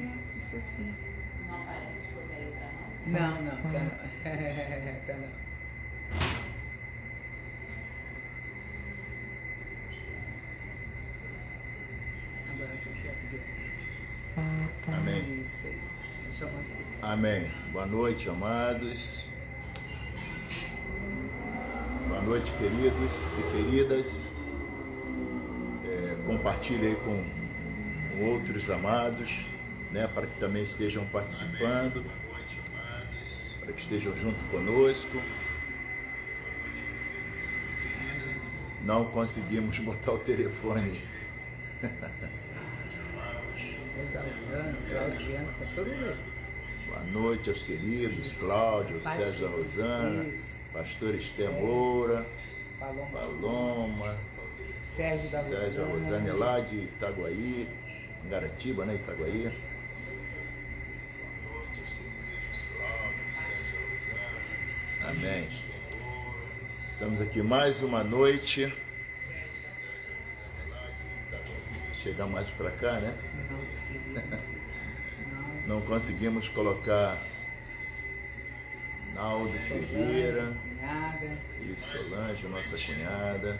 assim, isso assim. Não aparece as coisas aí pra nós? Não, tá não. Tá não. Agora tá certo, Deus. Amém. Isso aí. Deixa eu chamar o pessoal. Amém. Boa noite, amados. Boa noite, queridos e queridas. Compartilhe aí com outros amados, né, para que também estejam participando, para que estejam junto conosco. Não conseguimos botar o telefone. Sérgio Rosana, Claudiano, tá todo mundo. Boa noite aos queridos, Cláudio, Sérgio da Rosana, pastor Esther Moura, Paloma, Sérgio da Rosana é lá de Itaguaí, Garatiba, né, Itaguaí. Amém. Estamos aqui mais uma noite. Chegar mais para cá, né? Não conseguimos colocar Naldo Ferreira e Solange, nossa cunhada.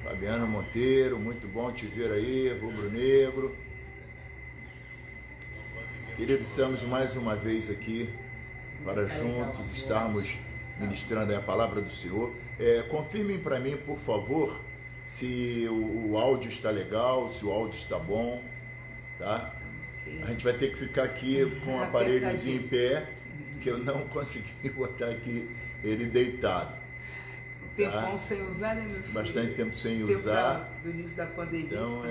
Fabiana Monteiro, muito bom te ver aí, Rubro Negro. Queridos, estamos mais uma vez aqui para juntos estarmos ministrando a palavra do Senhor. Confirmem para mim, por favor, se o áudio está legal, se o áudio está bom, tá? A gente vai ter que ficar aqui com o aparelhozinho em pé, que eu não consegui botar aqui ele deitado. Tempão sem usar, né, meu filho? Bastante tempo sem usar. Do início da pandemia. Então,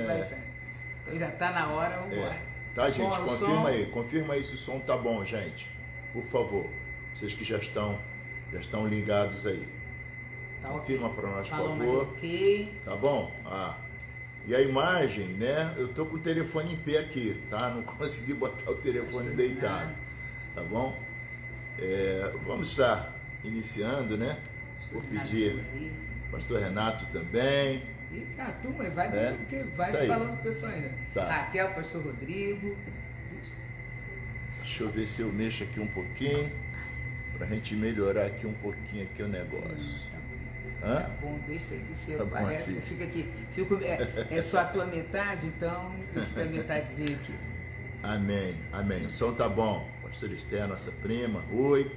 então já está na hora, vamos embora. Tá, gente, confirma aí se o som tá bom, gente. Por favor, vocês que já estão ligados aí. Tá, confirma para nós, por Paloma, favor. ok. Tá bom? E a imagem, né? Eu tô com o telefone em pé aqui, tá? Não consegui botar o telefone deitado, tá bom? Vamos estar iniciando, né? Vou pedir pastor Renato também. Eita, turma, vai porque vai falando com o pessoal ainda. Tá. Raquel, pastor Rodrigo. Deixa eu ver se eu mexo aqui um pouquinho, pra gente melhorar aqui um pouquinho aqui o negócio. Tá bom, deixa aí, você aparece, assim. fica aqui. É só a tua metade, então fica a metadezinha aqui. Amém, amém. O som tá bom. Pastor Esther, nossa prima. Oi.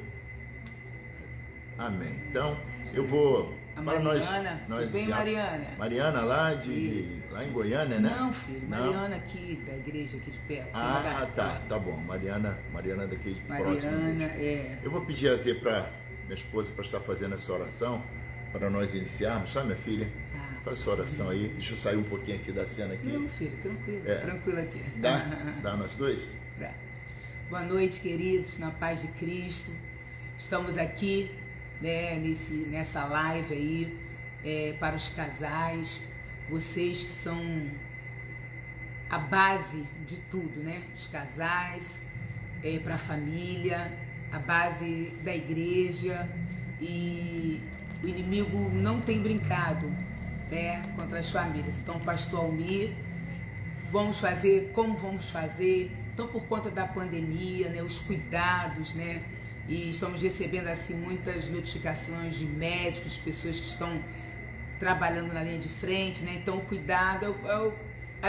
Amém. Então, eu vou... A Mariana, tudo bem, Mariana? Mariana lá em Goiânia, né? Não, filho, Mariana aqui, da igreja aqui de perto. Tá bom. Mariana daqui de próximo. Eu vou pedir a Zê para minha esposa para estar fazendo essa oração, para nós iniciarmos, tá, minha filha? Faz essa oração aí. Deixa eu sair um pouquinho aqui da cena aqui. Não, filho, tranquilo, tranquilo aqui. Dá nós dois? Dá. Boa noite, queridos, na paz de Cristo. Estamos aqui, né, nessa live aí, para os casais, vocês que são a base de tudo, né? Os casais, para a família, a base da igreja, e o inimigo não tem brincado, né, contra as famílias. Então, pastor Almir, vamos fazer como vamos fazer. Então, por conta da pandemia, né, os cuidados, né, e estamos recebendo assim muitas notificações de médicos, pessoas que estão trabalhando na linha de frente, né? Então o cuidado,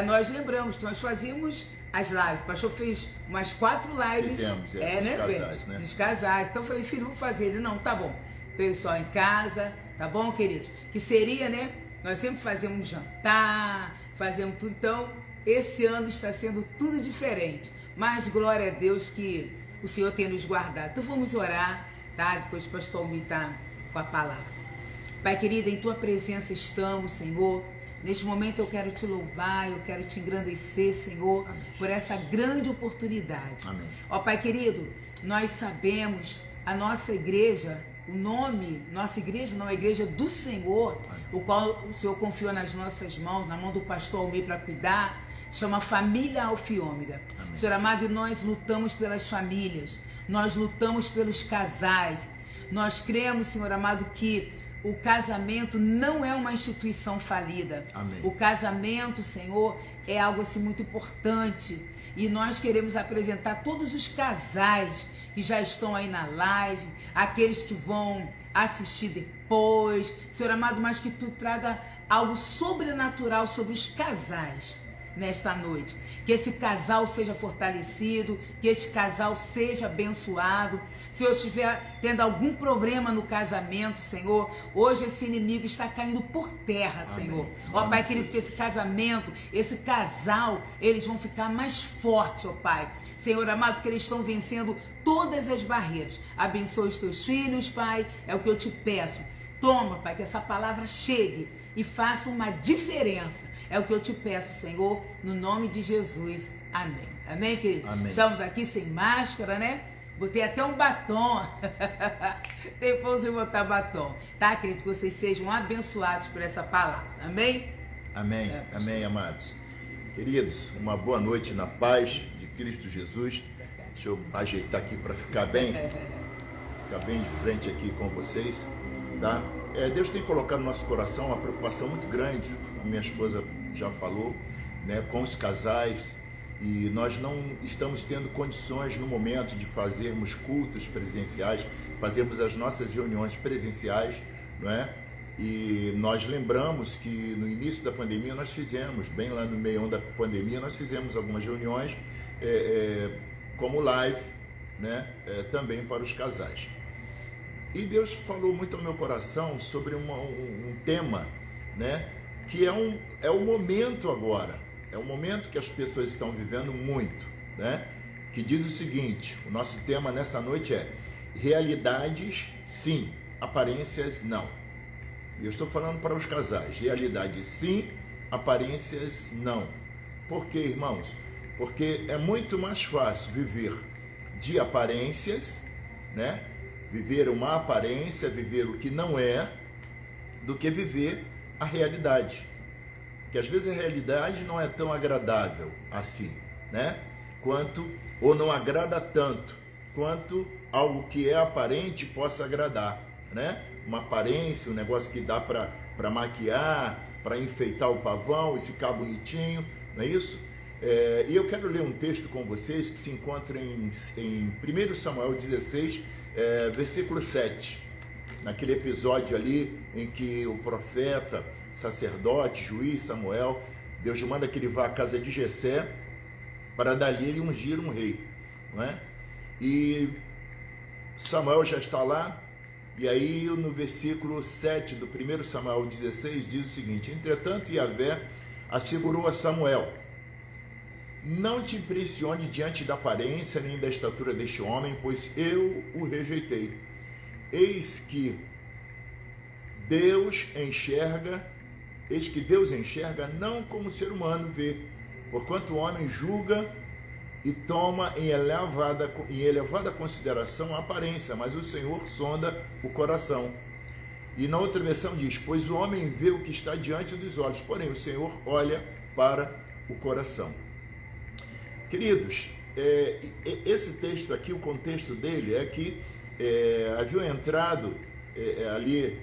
nós lembramos que nós fazíamos as lives, o pastor fez umas 4 lives. Fizemos, dos casais, né? Dos casais. Então eu falei, filho, vamos fazer. Ele, não, tá bom. Pessoal em casa, tá bom, queridos? Que seria, né? Nós sempre fazemos um jantar, fazemos tudo. Então, esse ano está sendo tudo diferente. Mas glória a Deus que o Senhor tem nos guardado. Então vamos orar, tá? Depois o pastor Almir tá com a palavra. Pai querido, em tua presença estamos, Senhor. Neste momento eu quero te louvar, eu quero te engrandecer, Senhor, amém, por essa grande oportunidade. Amém. Ó Pai querido, nós sabemos a nossa igreja, o nome, nossa igreja não, a igreja do Senhor, amém, o qual o Senhor confiou nas nossas mãos, na mão do pastor Almir para cuidar, chama Família Alfiômega. Amém. Senhor amado, e nós lutamos pelas famílias, nós lutamos pelos casais, nós cremos, Senhor amado, que o casamento não é uma instituição falida. Amém. O casamento, Senhor, é algo assim muito importante. E nós queremos apresentar todos os casais que já estão aí na live, aqueles que vão assistir depois. Senhor amado, mas que Tu traga algo sobrenatural sobre os casais nesta noite. Que esse casal seja fortalecido, que esse casal seja abençoado. Se eu estiver tendo algum problema no casamento, Senhor, hoje esse inimigo está caindo por terra, Senhor. Ó Pai querido, que esse casamento, esse casal, eles vão ficar mais fortes, ó Pai. Senhor amado, porque eles estão vencendo todas as barreiras. Abençoe os Teus filhos, Pai, é o que eu te peço. Toma, Pai, que essa palavra chegue e faça uma diferença. É o que eu te peço, Senhor, no nome de Jesus. Amém. Amém, querido? Amém. Estamos aqui sem máscara, né? Botei até um batom. Depois eu vou botar batom. Tá, querido? Que vocês sejam abençoados por essa palavra. Amém? Amém. Amém, amados. Queridos, uma boa noite na paz de Cristo Jesus. Deixa eu ajeitar aqui para ficar bem de frente aqui com vocês, tá? Deus tem colocado no nosso coração uma preocupação muito grande, como minha esposa já falou, né, com os casais, e nós não estamos tendo condições no momento de fazermos cultos presenciais, fazermos as nossas reuniões presenciais, não é? E nós lembramos que no início da pandemia nós fizemos, bem lá no meio da pandemia, nós fizemos algumas reuniões como live, né, também para os casais. E Deus falou muito ao meu coração sobre um tema, né, que é o momento agora, é o momento que as pessoas estão vivendo muito, né, que diz o seguinte: o nosso tema nessa noite é realidades sim, aparências não. E eu estou falando para os casais, realidades sim, aparências não. Por quê, irmãos? Porque é muito mais fácil viver de aparências, né? Viver uma aparência, viver o que não é, do que viver a realidade. Porque às vezes a realidade não é tão agradável assim, né? Ou não agrada tanto, quanto algo que é aparente possa agradar, né? Uma aparência, um negócio que dá para maquiar, para enfeitar o pavão e ficar bonitinho, não é isso? E eu quero ler um texto com vocês que se encontra em 1 Samuel 16, versículo 7, naquele episódio ali em que o profeta, sacerdote, juiz Samuel, Deus manda que ele vá à casa de Jessé para dali ele ungir um rei, não é? E Samuel já está lá, e aí no versículo 7 do 1 Samuel 16 diz o seguinte: entretanto Yahvé assegurou a Samuel: não te impressione diante da aparência nem da estatura deste homem, pois eu o rejeitei. Eis que Deus enxerga não como o ser humano vê, porquanto o homem julga e toma em elevada consideração a aparência, mas o Senhor sonda o coração. E na outra versão diz: pois o homem vê o que está diante dos olhos, porém o Senhor olha para o coração. Queridos, esse texto aqui, o contexto dele é que haviam entrado ali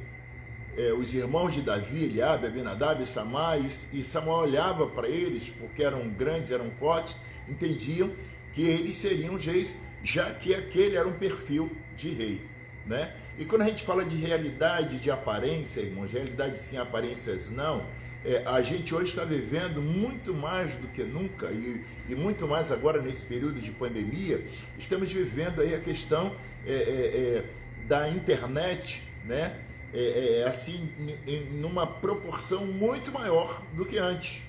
os irmãos de Davi, Eliabe, Abinadab, Samá, e Samuel olhava para eles, porque eram grandes, eram fortes, entendiam que eles seriam reis, já que aquele era um perfil de rei, né? E quando a gente fala de realidade, de aparência, irmãos, realidade sim, aparências não, a gente hoje está vivendo muito mais do que nunca, e muito mais agora nesse período de pandemia, estamos vivendo aí a questão da internet, né? Assim, numa proporção muito maior do que antes,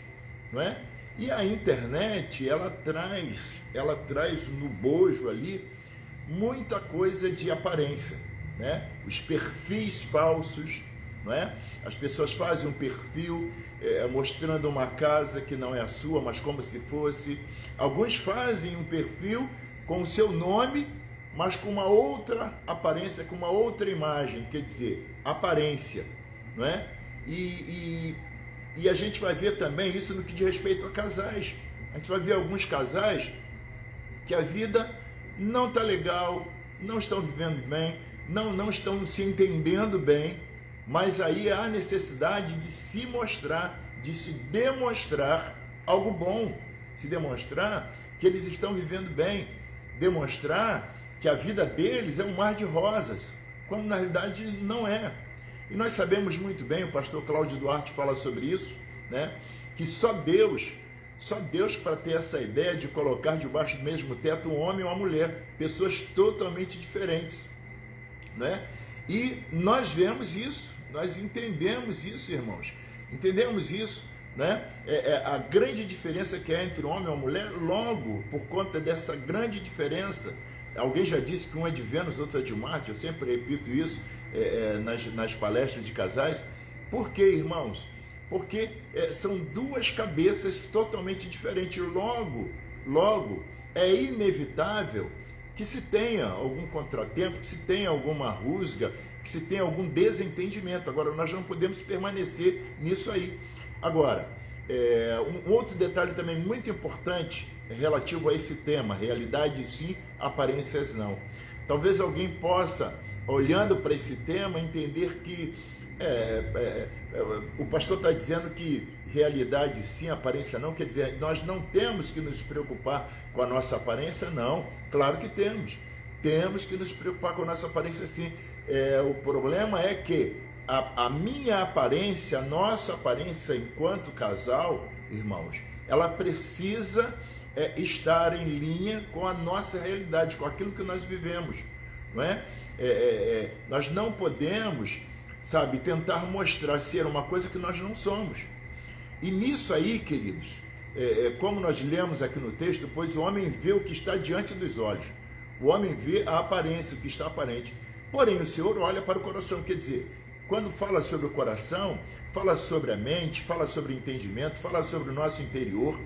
não é? E a internet, ela traz no bojo ali muita coisa de aparência, né? Os perfis falsos, não é? As pessoas fazem um perfil mostrando uma casa que não é a sua, mas como se fosse. Alguns fazem um perfil com o seu nome, mas com uma outra aparência, com uma outra imagem, quer dizer, aparência, não é? E a gente vai ver também isso no que diz respeito a casais. A gente vai ver alguns casais que a vida não está legal, não estão vivendo bem, não estão se entendendo bem, mas aí há necessidade de se mostrar, de se demonstrar algo bom, se demonstrar que eles estão vivendo bem, demonstrar que a vida deles é um mar de rosas, quando na realidade não é. E nós sabemos muito bem, o pastor Cláudio Duarte fala sobre isso, né? Que só Deus para ter essa ideia de colocar debaixo do mesmo teto um homem e uma mulher, pessoas totalmente diferentes, né? E nós vemos isso, nós entendemos isso, irmãos, entendemos isso, né? A grande diferença que é entre o homem e a mulher, logo, por conta dessa grande diferença, alguém já disse que um é de Vênus, outro é de Marte, eu sempre repito isso nas palestras de casais. Por quê, irmãos? Porque são duas cabeças totalmente diferentes. Logo, é inevitável que se tenha algum contratempo, que se tenha alguma rusga, que se tenha algum desentendimento. Agora, nós não podemos permanecer nisso aí. Agora, um outro detalhe também muito importante relativo a esse tema, realidade sim, aparências não. Talvez alguém possa, olhando para esse tema, entender que o pastor está dizendo que realidade sim, aparência não, quer dizer, nós não temos que nos preocupar com a nossa aparência, não. Claro que temos que nos preocupar com a nossa aparência sim. O problema é que a minha aparência, a nossa aparência enquanto casal, irmãos, ela precisa estar em linha com a nossa realidade, com aquilo que nós vivemos, não é? Nós não podemos, sabe, tentar mostrar ser uma coisa que nós não somos. E nisso aí, queridos, como nós lemos aqui no texto, pois o homem vê o que está diante dos olhos, o homem vê a aparência, o que está aparente, porém o Senhor olha para o coração. Quer dizer, quando fala sobre o coração, fala sobre a mente, fala sobre o entendimento, fala sobre o nosso interior,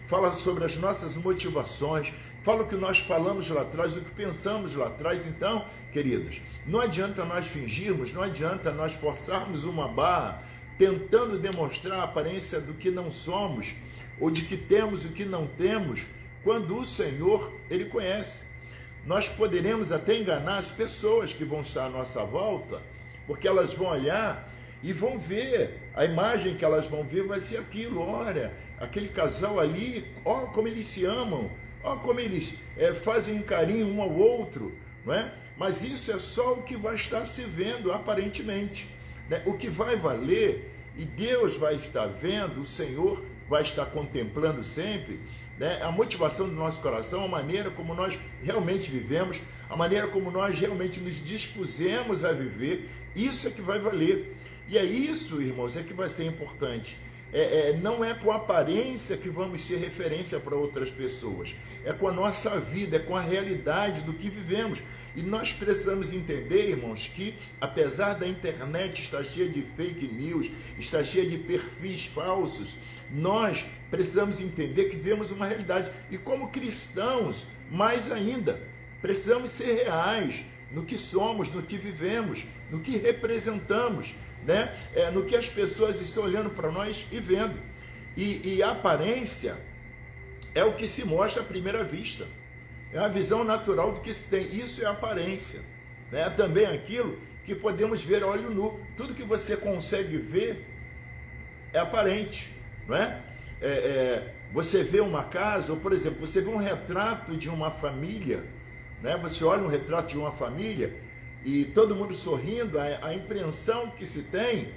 fala sobre as nossas motivações, fala o que nós falamos lá atrás, o que pensamos lá atrás. Então, queridos, não adianta nós fingirmos, não adianta nós forçarmos uma barra, tentando demonstrar a aparência do que não somos, ou de que temos o que não temos, quando o Senhor, Ele conhece. Nós poderemos até enganar as pessoas que vão estar à nossa volta, porque elas vão olhar e vão ver, a imagem que elas vão ver vai ser aquilo. Olha, aquele casal ali, ó como eles se amam, ó como eles fazem um carinho um ao outro, não é? Mas isso é só o que vai estar se vendo aparentemente, né? O que vai valer, e Deus vai estar vendo, o Senhor vai estar contemplando sempre, né? A motivação do nosso coração, a maneira como nós realmente vivemos, a maneira como nós realmente nos dispusemos a viver, isso é que vai valer. E é isso, irmãos, é que vai ser importante. Não é com a aparência que vamos ser referência para outras pessoas, é com a nossa vida, é com a realidade do que vivemos. E nós precisamos entender, irmãos, que apesar da internet estar cheia de fake news, estar cheia de perfis falsos, nós precisamos entender que vivemos uma realidade. E como cristãos, mais ainda, precisamos ser reais no que somos, no que vivemos, no que representamos, né? No que as pessoas estão olhando para nós e vendo. E a aparência é o que se mostra à primeira vista. É a visão natural do que se tem. Isso é aparência, né? Também aquilo que podemos ver a olho nu. Tudo que você consegue ver é aparente, não é? Você vê uma casa, ou por exemplo, você vê um retrato de uma família, né? Você olha um retrato de uma família e todo mundo sorrindo, a impressão que se tem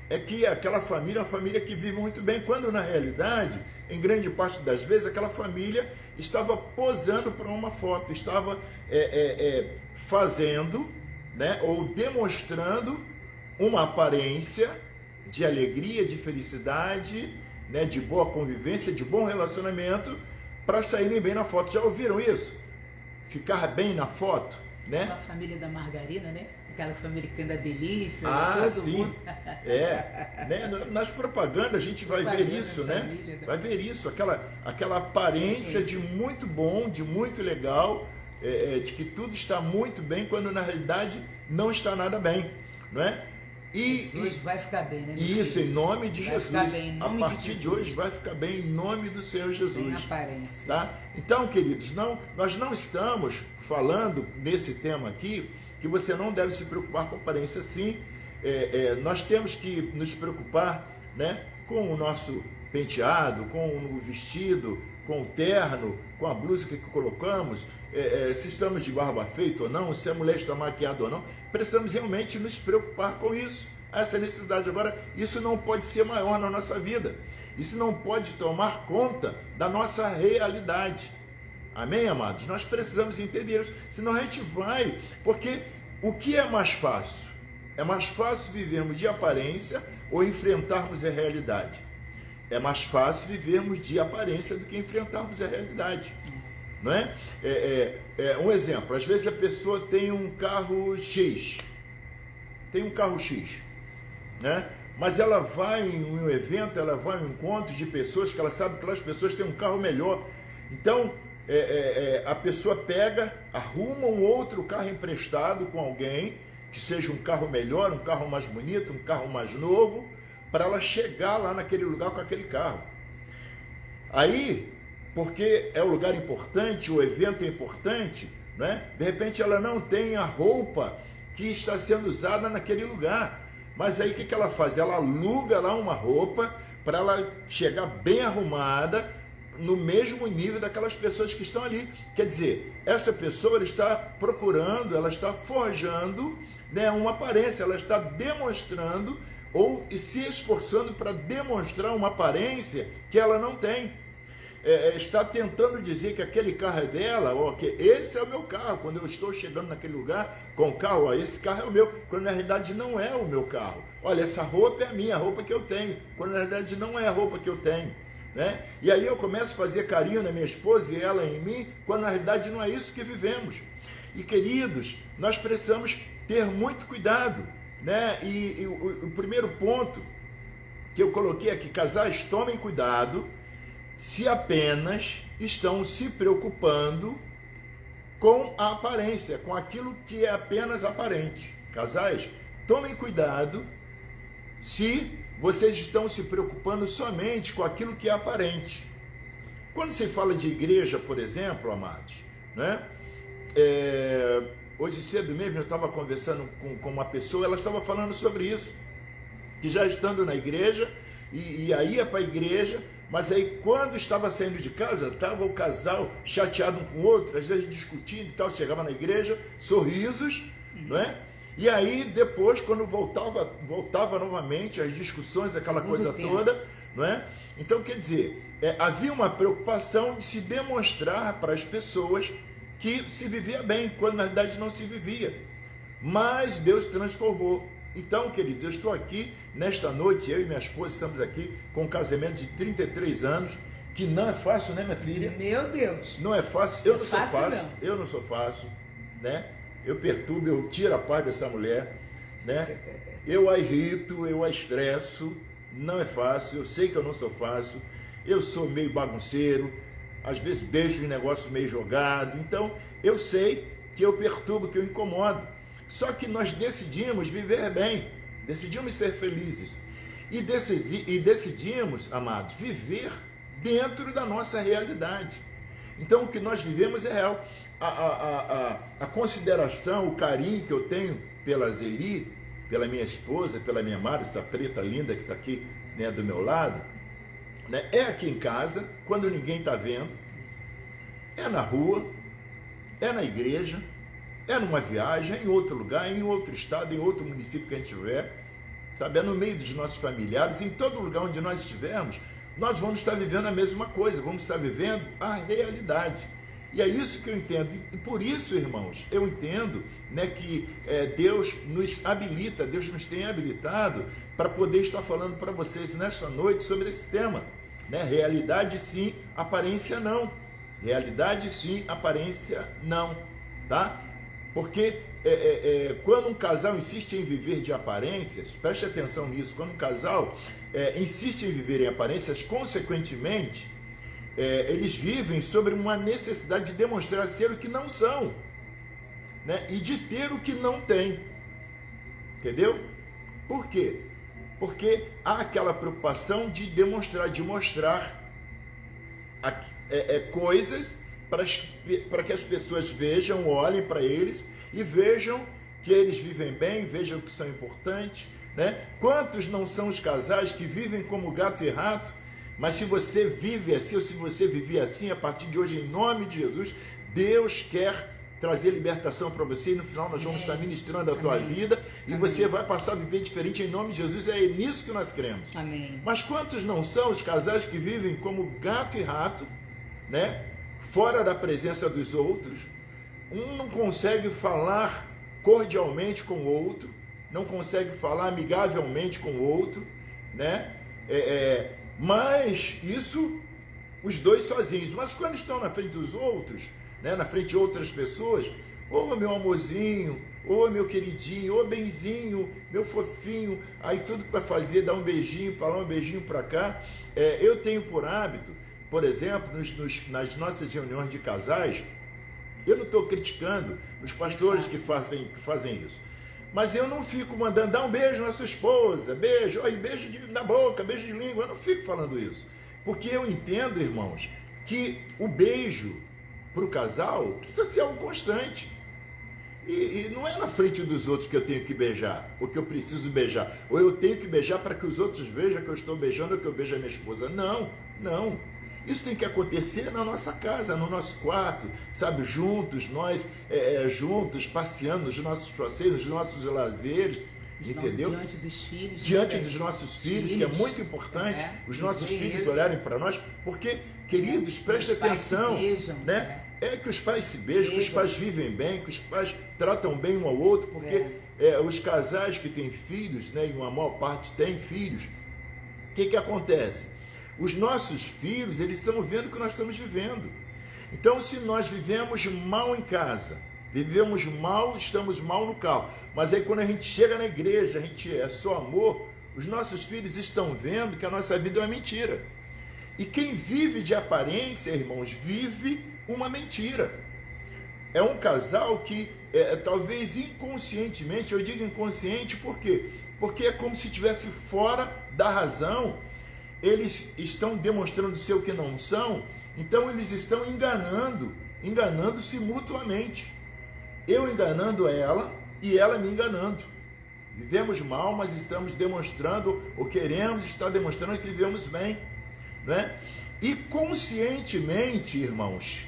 é que aquela família é uma família que vive muito bem, quando na realidade, em grande parte das vezes, aquela família estava posando para uma foto, estava fazendo, né, ou demonstrando uma aparência de alegria, de felicidade, né, de boa convivência, de bom relacionamento, para saírem bem na foto. Já ouviram isso? Ficar bem na foto, né? A família da margarina, né? Aquela família que tem da delícia, todo sim. Mundo. Né? Nas propagandas a gente vai ver isso, né? Família, vai ver isso, aquela aparência de muito bom, de muito legal, de que tudo está muito bem, quando na realidade não está nada bem, não é? E hoje vai ficar bem, né? Isso, filho? Em nome de Jesus. A partir de hoje vai ficar bem, em nome do Senhor Jesus. Sem aparência. Tá? Então, queridos, nós não estamos falando nesse tema aqui que você não deve se preocupar com aparência, sim, nós temos que nos preocupar, né, com o nosso penteado, com o vestido, com o terno, com a blusa que colocamos, se estamos de barba feita ou não, se a mulher está maquiada ou não. Precisamos realmente nos preocupar com isso, essa necessidade. Agora, isso não pode ser maior na nossa vida, isso não pode tomar conta da nossa realidade. Amém, amados? Nós precisamos entender isso, senão a gente vai, porque o que é mais fácil? É mais fácil vivermos de aparência ou enfrentarmos a realidade? É mais fácil vivermos de aparência do que enfrentarmos a realidade, não é? Um exemplo, às vezes a pessoa tem um carro X, né? Mas ela vai em um evento, ela vai em um encontro de pessoas que ela sabe que aquelas pessoas têm um carro melhor. Então, a pessoa pega, arruma um outro carro emprestado com alguém, que seja um carro melhor, um carro mais bonito, um carro mais novo, para ela chegar lá naquele lugar com aquele carro. Aí, porque é um lugar importante, o evento é importante, né? De repente ela não tem a roupa que está sendo usada naquele lugar. Mas aí o que ela faz? Ela aluga lá uma roupa para ela chegar bem arrumada, no mesmo nível daquelas pessoas que estão ali. Quer dizer, essa pessoa ela está procurando, ela está forjando, né, uma aparência, ela está demonstrando ou se esforçando para demonstrar uma aparência que ela não tem. Está tentando dizer que aquele carro é dela, ou que esse é o meu carro. Quando eu estou chegando naquele lugar com o carro, ó, esse carro é o meu, quando na realidade não é o meu carro. Olha, essa roupa é a minha, a roupa que eu tenho, quando na realidade não é a roupa que eu tenho, né? E aí eu começo a fazer carinho na minha esposa e ela em mim, quando na realidade não é isso que vivemos. E queridos, nós precisamos ter muito cuidado, né? E o primeiro ponto que eu coloquei aqui: casais, tomem cuidado se apenas estão se preocupando com a aparência, com aquilo que é apenas aparente. Casais, tomem cuidado se vocês estão se preocupando somente com aquilo que é aparente. Quando se fala de igreja, por exemplo, amados, né? Hoje cedo mesmo eu estava conversando com uma pessoa, ela estava falando sobre isso, que já estando na igreja, e aí ia para a igreja, mas aí quando estava saindo de casa, estava o casal chateado um com o outro, às vezes discutindo e tal, chegava na igreja, sorrisos, não é? E aí depois, quando voltava novamente as discussões, aquela coisa toda, não é? Então, quer dizer, havia uma preocupação de se demonstrar para as pessoas que se vivia bem, quando na verdade não se vivia. Mas Deus transformou. Então, queridos, eu estou aqui nesta noite, eu e minha esposa estamos aqui com um casamento de 33 anos, que não é fácil, né, minha filha? Meu Deus! Não é fácil, eu não sou fácil, não. Eu não sou fácil, né? Eu perturbo, eu tiro a paz dessa mulher, né? Eu a irrito, eu a estresso, não é fácil, eu sei que eu não sou fácil, eu sou meio bagunceiro, às vezes beijo em negócio meio jogado, então eu sei que eu perturbo, que eu incomodo. Só que nós decidimos viver bem, decidimos ser felizes e decidimos, amados, viver dentro da nossa realidade. Então o que nós vivemos é real. A consideração, o carinho que eu tenho pela Zeli, pela minha esposa, pela minha amada, essa preta linda que está aqui, né, do meu lado, né, é aqui em casa, quando ninguém está vendo, é na rua, é na igreja, é numa viagem, é em outro lugar, é em outro estado, em outro município que a gente estiver, sabe? É no meio dos nossos familiares, em todo lugar onde nós estivermos, nós vamos estar vivendo a mesma coisa, vamos estar vivendo a realidade. E é isso que eu entendo. E por isso, irmãos, eu entendo, né, que Deus nos habilita, Deus nos tem habilitado para poder estar falando para vocês nesta noite sobre esse tema, né? Realidade sim, aparência não. Realidade sim, aparência não, tá? Porque quando um casal insiste em viver de aparências, preste atenção nisso, quando um casal insiste em viver em aparências, consequentemente, eles vivem sobre uma necessidade de demonstrar ser o que não são, né? E de ter o que não tem, entendeu? Por quê? Porque há aquela preocupação de demonstrar, de mostrar coisas para que as pessoas vejam, olhem para eles e vejam que eles vivem bem, vejam que são importantes, né? Quantos não são os casais que vivem como gato e rato? Mas se você vive assim, ou se você viver assim, a partir de hoje, em nome de Jesus, Deus quer trazer libertação para você, e no final nós vamos estar ministrando a tua vida, e você vai passar a viver diferente em nome de Jesus. É nisso que nós cremos. Amém. Mas quantos não são os casais que vivem como gato e rato, né? Fora da presença dos outros? Um não consegue falar cordialmente com o outro, não consegue falar amigavelmente com o outro, né? Mas isso, os dois sozinhos. Mas quando estão na frente dos outros, né, na frente de outras pessoas, ô meu amorzinho, ô meu queridinho, ô benzinho, meu fofinho, aí tudo para fazer, dar um beijinho para lá, um beijinho para cá. Eu tenho por hábito, por exemplo, nas nossas reuniões de casais, eu não estou criticando os pastores que fazem isso, mas eu não fico mandando dar um beijo na sua esposa, beijo, beijo na boca, beijo de língua, eu não fico falando isso, porque eu entendo, irmãos, que o beijo para o casal precisa ser algo constante. E não é na frente dos outros que eu tenho que beijar, ou que eu preciso beijar, ou eu tenho que beijar para que os outros vejam que eu estou beijando ou que eu beijo a minha esposa. Não, não. Isso tem que acontecer na nossa casa, no nosso quarto, sabe? Juntos, nós juntos, passeando nos nossos passeios, nos nossos lazeres, entendeu? Diante dos filhos. Diante dos nossos filhos, que é muito importante, os nossos filhos olharem para nós, porque, queridos, prestem atenção, beijam, né? É que os pais se beijam, que os pais vivem bem, que os pais tratam bem um ao outro, porque os casais que têm filhos, né, e uma maior parte tem filhos, o que acontece? Os nossos filhos, eles estão vendo o que nós estamos vivendo. Então, se nós vivemos mal em casa, vivemos mal, estamos mal no carro, mas aí quando a gente chega na igreja, a gente é só amor, os nossos filhos estão vendo que a nossa vida é uma mentira. E quem vive de aparência, irmãos, vive uma mentira. É um casal que, talvez inconscientemente, eu digo inconsciente por quê? Porque é como se estivesse fora da razão, eles estão demonstrando ser o que não são, então eles estão enganando-se mutuamente. Eu enganando ela e ela me enganando. Vivemos mal, mas estamos demonstrando, ou queremos estar demonstrando que vivemos bem, né? E conscientemente, irmãos,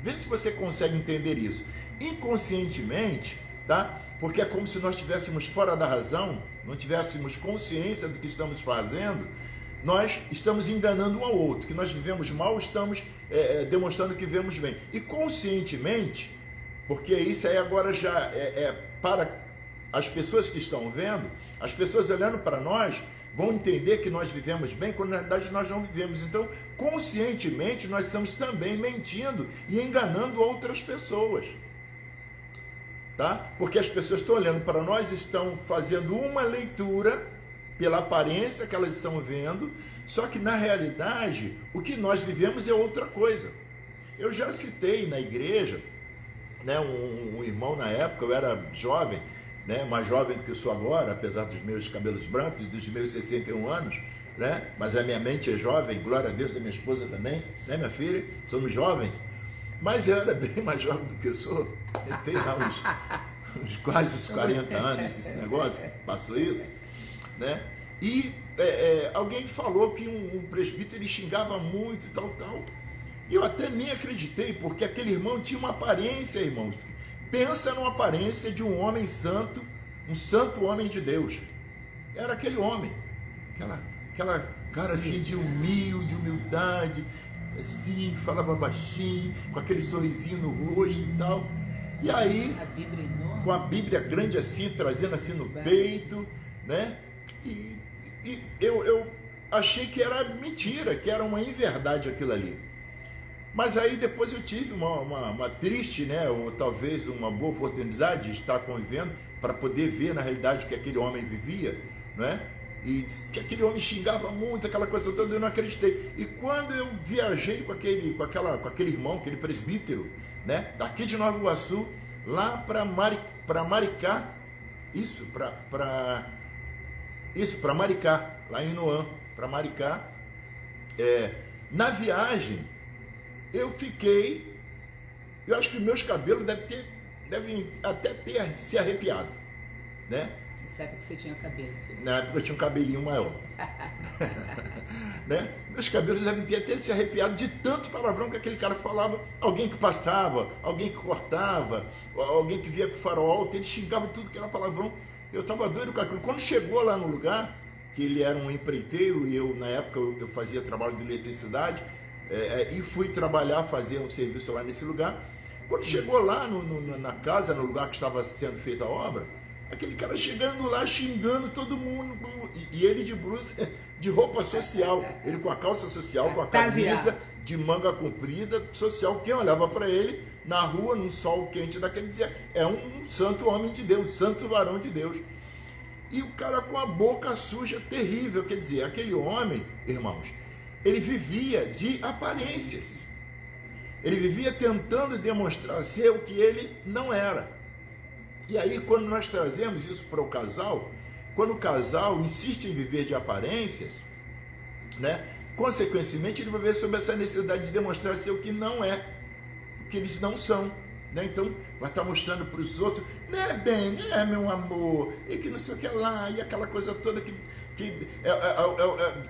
vê se você consegue entender isso. Inconscientemente, tá? Porque é como se nós estivéssemos fora da razão, não tivéssemos consciência do que estamos fazendo, nós estamos enganando um ao outro, que nós vivemos mal, estamos demonstrando que vivemos bem. E conscientemente, porque isso aí agora já para as pessoas que estão vendo, as pessoas olhando para nós, vão entender que nós vivemos bem, quando na verdade nós não vivemos. Então, conscientemente, nós estamos também mentindo e enganando outras pessoas. Tá? Porque as pessoas estão olhando para nós, estão fazendo uma leitura pela aparência que elas estão vendo, só que na realidade, o que nós vivemos é outra coisa. Eu já citei na igreja, né, um irmão na época, eu era jovem, né, mais jovem do que eu sou agora, apesar dos meus cabelos brancos e dos meus 61 anos, né, mas a minha mente é jovem, glória a Deus, da minha esposa também, né, minha filha, somos jovens, mas eu era bem mais jovem do que eu sou, eu tenho lá uns quase uns 40 anos, esse negócio, passou isso, né, e alguém falou que um presbítero ele xingava muito e tal, e eu até nem acreditei, porque aquele irmão tinha uma aparência, irmãos, pensa numa aparência de um homem santo, um santo homem de Deus. Era aquele homem, aquela cara assim de humildade, assim, falava baixinho, com aquele sorrisinho no rosto e tal. E aí, com a Bíblia grande assim, trazendo assim no peito, né? E eu achei que era mentira, que era uma inverdade aquilo ali. Mas aí depois eu tive uma triste, né, ou talvez uma boa oportunidade de estar convivendo para poder ver na realidade o que aquele homem vivia, né? E que aquele homem xingava muito, aquela coisa toda, eu não acreditei. E quando eu viajei com aquele irmão, aquele presbítero, né, daqui de Nova Iguaçu, lá para Maricá, para Maricá, lá em Inoã, para Maricá, na viagem, eu acho que meus cabelos devem ter devem até ter se arrepiado, né? Nessa época você tinha cabelo. Na época eu tinha um cabelinho maior. Né? Meus cabelos devem ter até se arrepiado de tanto palavrão que aquele cara falava. Alguém que passava, alguém que cortava, alguém que via com o farol alto, ele xingava tudo que era palavrão. Eu estava doido com aquilo. Quando chegou lá no lugar, que ele era um empreiteiro, e eu, na época, eu fazia trabalho de eletricidade, e fui trabalhar, fazer um serviço lá nesse lugar. Quando chegou lá na casa, no lugar que estava sendo feita a obra, aquele cara chegando lá, xingando todo mundo, e ele de blusa, de roupa social, ele com a calça social, com a camisa de manga comprida, social. Quem olhava para ele na rua, num sol quente daquele, dizia, é um santo homem de Deus, santo varão de Deus. E o cara com a boca suja, terrível, quer dizer, aquele homem, irmãos, ele vivia de aparências. Ele vivia tentando demonstrar ser o que ele não era. E aí, quando nós trazemos isso para o casal, quando o casal insiste em viver de aparências, né, consequentemente, ele vai ver sobre essa necessidade de demonstrar ser o que não é, o que eles não são. Né? Então, vai estar mostrando para os outros, né, bem, né, meu amor, e que não sei o que lá, e aquela coisa toda que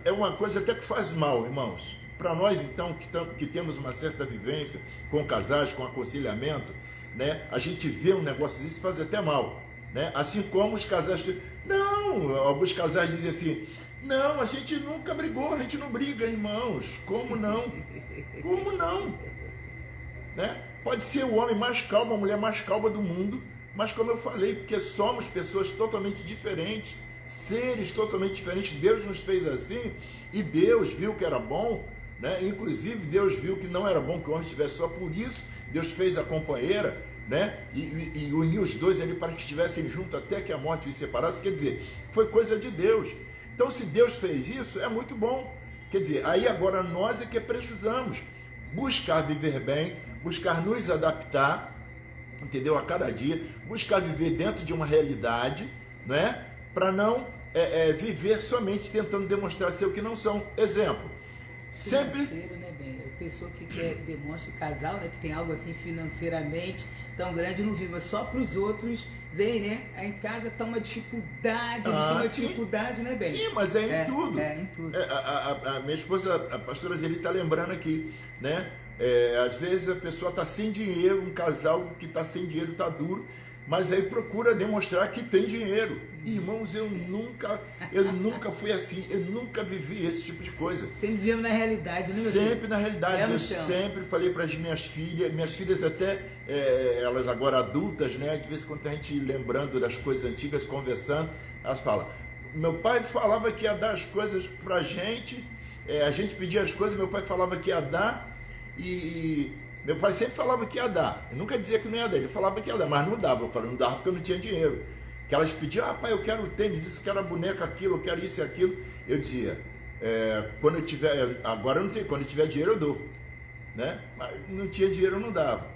é uma coisa até que faz mal, irmãos. Para nós, então, que temos uma certa vivência com casais, com aconselhamento, né, a gente vê um negócio desse faz até mal. Né? Assim como os casais... Não, alguns casais dizem assim, não, a gente nunca brigou, a gente não briga, irmãos. Como não? Como não? Né? Pode ser o homem mais calmo, a mulher mais calma do mundo, mas como eu falei, porque somos pessoas totalmente diferentes, seres totalmente diferentes. Deus nos fez assim, e Deus viu que era bom, né? Inclusive Deus viu que não era bom que o homem estivesse só, por isso Deus fez a companheira, né? E uniu os dois ali para que estivessem juntos até que a morte os separasse. Quer dizer, foi coisa de Deus. Então, se Deus fez isso, é muito bom. Quer dizer, aí agora nós é que precisamos buscar viver bem, buscar nos adaptar, entendeu? A cada dia, buscar viver dentro de uma realidade, né? Para não viver somente tentando demonstrar ser o que não são. Exemplo, sempre... Né, bem? A pessoa que demonstra, casal, né, que tem algo assim financeiramente tão grande, não viva só para os outros, vem, né? Aí em casa tá uma dificuldade, dificuldade, né, bem? Sim, mas é em tudo. É, em tudo. A minha esposa, a pastora Zeli, está lembrando aqui, né? Às vezes a pessoa está sem dinheiro, um casal que está sem dinheiro, está duro, mas aí procura demonstrar que tem dinheiro. Irmãos, eu nunca fui assim, eu nunca vivi esse tipo de coisa. Sempre vivemos na realidade, né, meu Sempre filho? na realidade. Eu sempre falei para as minhas filhas até, elas agora adultas, né? De vez em quando a gente lembrando das coisas antigas, conversando, elas falam, meu pai falava que ia dar as coisas para a gente pedia as coisas, meu pai falava que ia dar, e meu pai sempre falava que ia dar. Eu nunca dizia que não ia dar, ele falava que ia dar, mas não dava. Eu falei, não dava porque eu não tinha dinheiro. Que elas pediam, pai, eu quero tênis, isso, eu quero a boneca, aquilo, eu quero isso e aquilo. Eu dizia, quando eu tiver, agora eu não tenho, quando eu tiver dinheiro eu dou. Né? Mas não tinha dinheiro, eu não dava.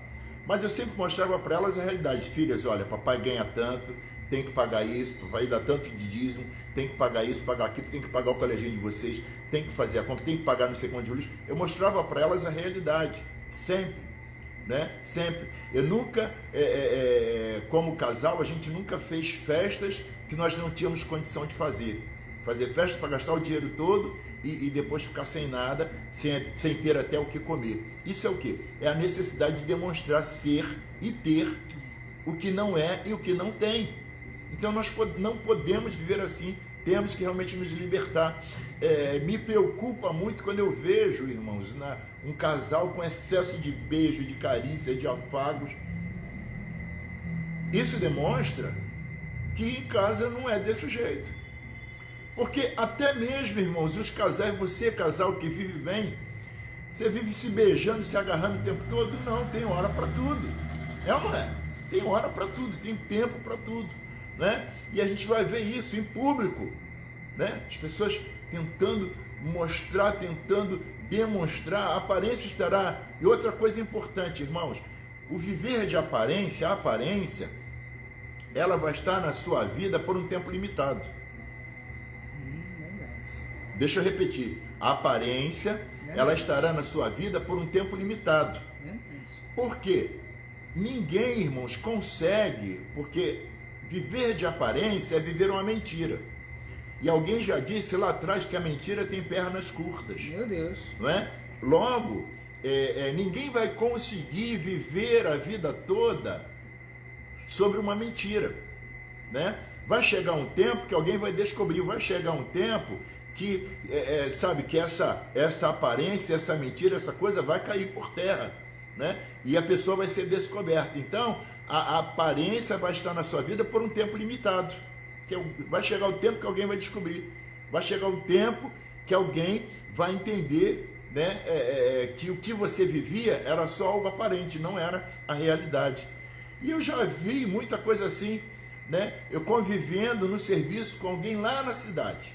Mas eu sempre mostrava para elas a realidade. Filhas, olha, papai ganha tanto, tem que pagar isso, vai dar tanto de dízimo, tem que pagar isso, pagar aquilo, tem que pagar o coleginho de vocês, tem que fazer a compra, tem que pagar não sei quanto de luz. Eu mostrava para elas a realidade, sempre. Né? Sempre. Eu nunca, como casal, a gente nunca fez festas que nós não tínhamos condição de fazer. Fazer festa para gastar o dinheiro todo e depois ficar sem nada, sem ter até o que comer. Isso é o quê? É a necessidade de demonstrar ser e ter o que não é e o que não tem. Então nós não podemos viver assim, temos que realmente nos libertar. Me preocupa muito quando eu vejo, irmãos, um casal com excesso de beijo, de carícia, de afagos. Isso demonstra que em casa não é desse jeito. Porque até mesmo, irmãos, os casais, você casal que vive bem, você vive se beijando, se agarrando o tempo todo? Não, tem hora para tudo. É ou não é? Tem hora para tudo, tem tempo para tudo. Né? E a gente vai ver isso em público. Né? As pessoas tentando mostrar, tentando demonstrar, a aparência estará... E outra coisa importante, irmãos, o viver de aparência, a aparência, ela vai estar na sua vida por um tempo limitado. Deixa eu repetir, a aparência, ela estará na sua vida por um tempo limitado. Por quê? ninguém, irmãos, consegue, porque viver de aparência é viver uma mentira. E alguém já disse lá atrás que a mentira tem pernas curtas. Meu Deus. Não é? Logo, ninguém vai conseguir viver a vida toda sobre uma mentira, né? Vai chegar um tempo que alguém vai descobrir, vai chegar um tempo que, sabe, que essa aparência, essa mentira, essa coisa vai cair por terra, né? E a pessoa vai ser descoberta. Então, a aparência vai estar na sua vida por um tempo limitado. Vai chegar o tempo que alguém vai descobrir. Vai chegar o tempo que alguém vai entender, né, que o que você vivia era só algo aparente, não era a realidade. E eu já vi muita coisa assim, né? Eu convivendo no serviço com alguém lá na cidade.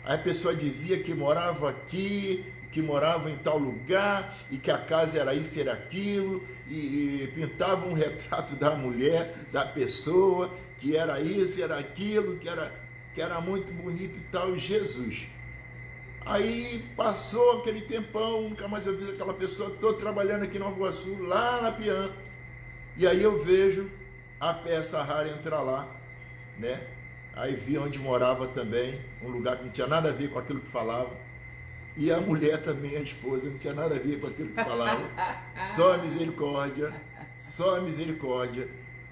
Aí a pessoa dizia que morava aqui, que morava em tal lugar, e que a casa era isso, era aquilo, e pintava um retrato da mulher, da pessoa, que era isso, era aquilo, que era muito bonito e tal, Jesus. Aí passou aquele tempão, nunca mais eu vi aquela pessoa. Estou trabalhando aqui no Nova Iguaçu, lá na Pian, e aí eu vejo a peça rara entrar lá, né? Aí vi onde morava também, um lugar que não tinha nada a ver com aquilo que falava. E a mulher também, a esposa, não tinha nada a ver com aquilo que falava. Só a misericórdia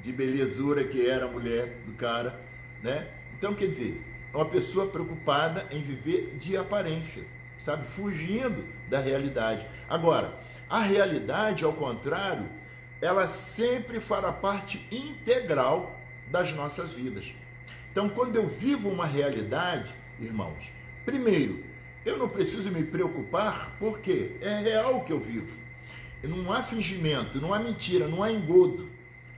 de belezura que era a mulher do cara, né? Então, quer dizer, uma pessoa preocupada em viver de aparência, sabe? Fugindo da realidade. Agora, a realidade, ao contrário, ela sempre fará parte integral das nossas vidas. Então, quando eu vivo uma realidade, irmãos, primeiro, eu não preciso me preocupar, porque é real o que eu vivo. Não há fingimento, não há mentira, não há engodo,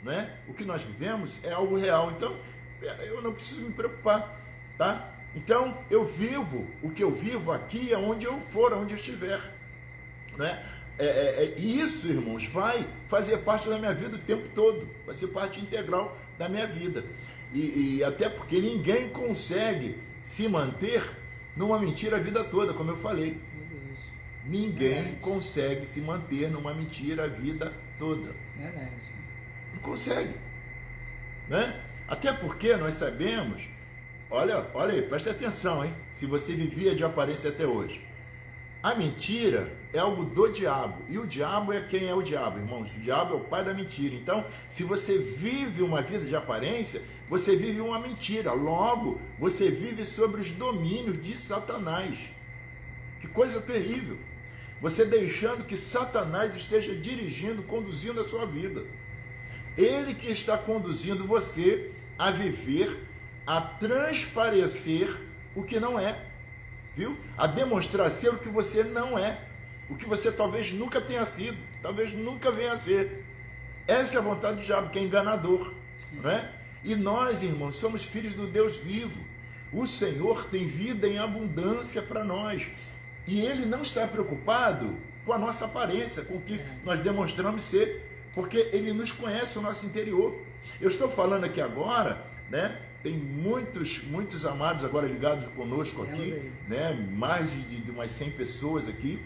né? O que nós vivemos é algo real. Então, eu não preciso me preocupar, tá? Então, eu vivo o que eu vivo aqui, aonde eu for, aonde eu estiver, né? E isso, irmãos, vai fazer parte da minha vida o tempo todo, vai ser parte integral da minha vida. E até porque ninguém consegue se manter numa mentira a vida toda, como eu falei. Ninguém consegue se manter numa mentira a vida toda. Verdade. Não consegue, né? Até porque nós sabemos, olha aí, presta atenção, hein? Se você vivia de aparência até hoje. A mentira é algo do diabo. E o diabo é quem é o diabo, irmãos? O diabo é o pai da mentira. Então, se você vive uma vida de aparência, você vive uma mentira. Logo, você vive sobre os domínios de Satanás. Que coisa terrível. Você deixando que Satanás esteja dirigindo, conduzindo a sua vida. Ele que está conduzindo você a viver, a transparecer o que não é. Viu? A demonstrar ser o que você não é, o que você talvez nunca tenha sido, talvez nunca venha a ser. Essa é a vontade do diabo, que é enganador, não é? E nós, irmãos, somos filhos do Deus vivo. O Senhor tem vida em abundância para nós, e Ele não está preocupado com a nossa aparência, com o que nós demonstramos ser, porque Ele nos conhece o nosso interior. Eu estou falando aqui agora, né? Tem muitos amados agora ligados conosco aqui, né? Mais de umas 100 pessoas aqui,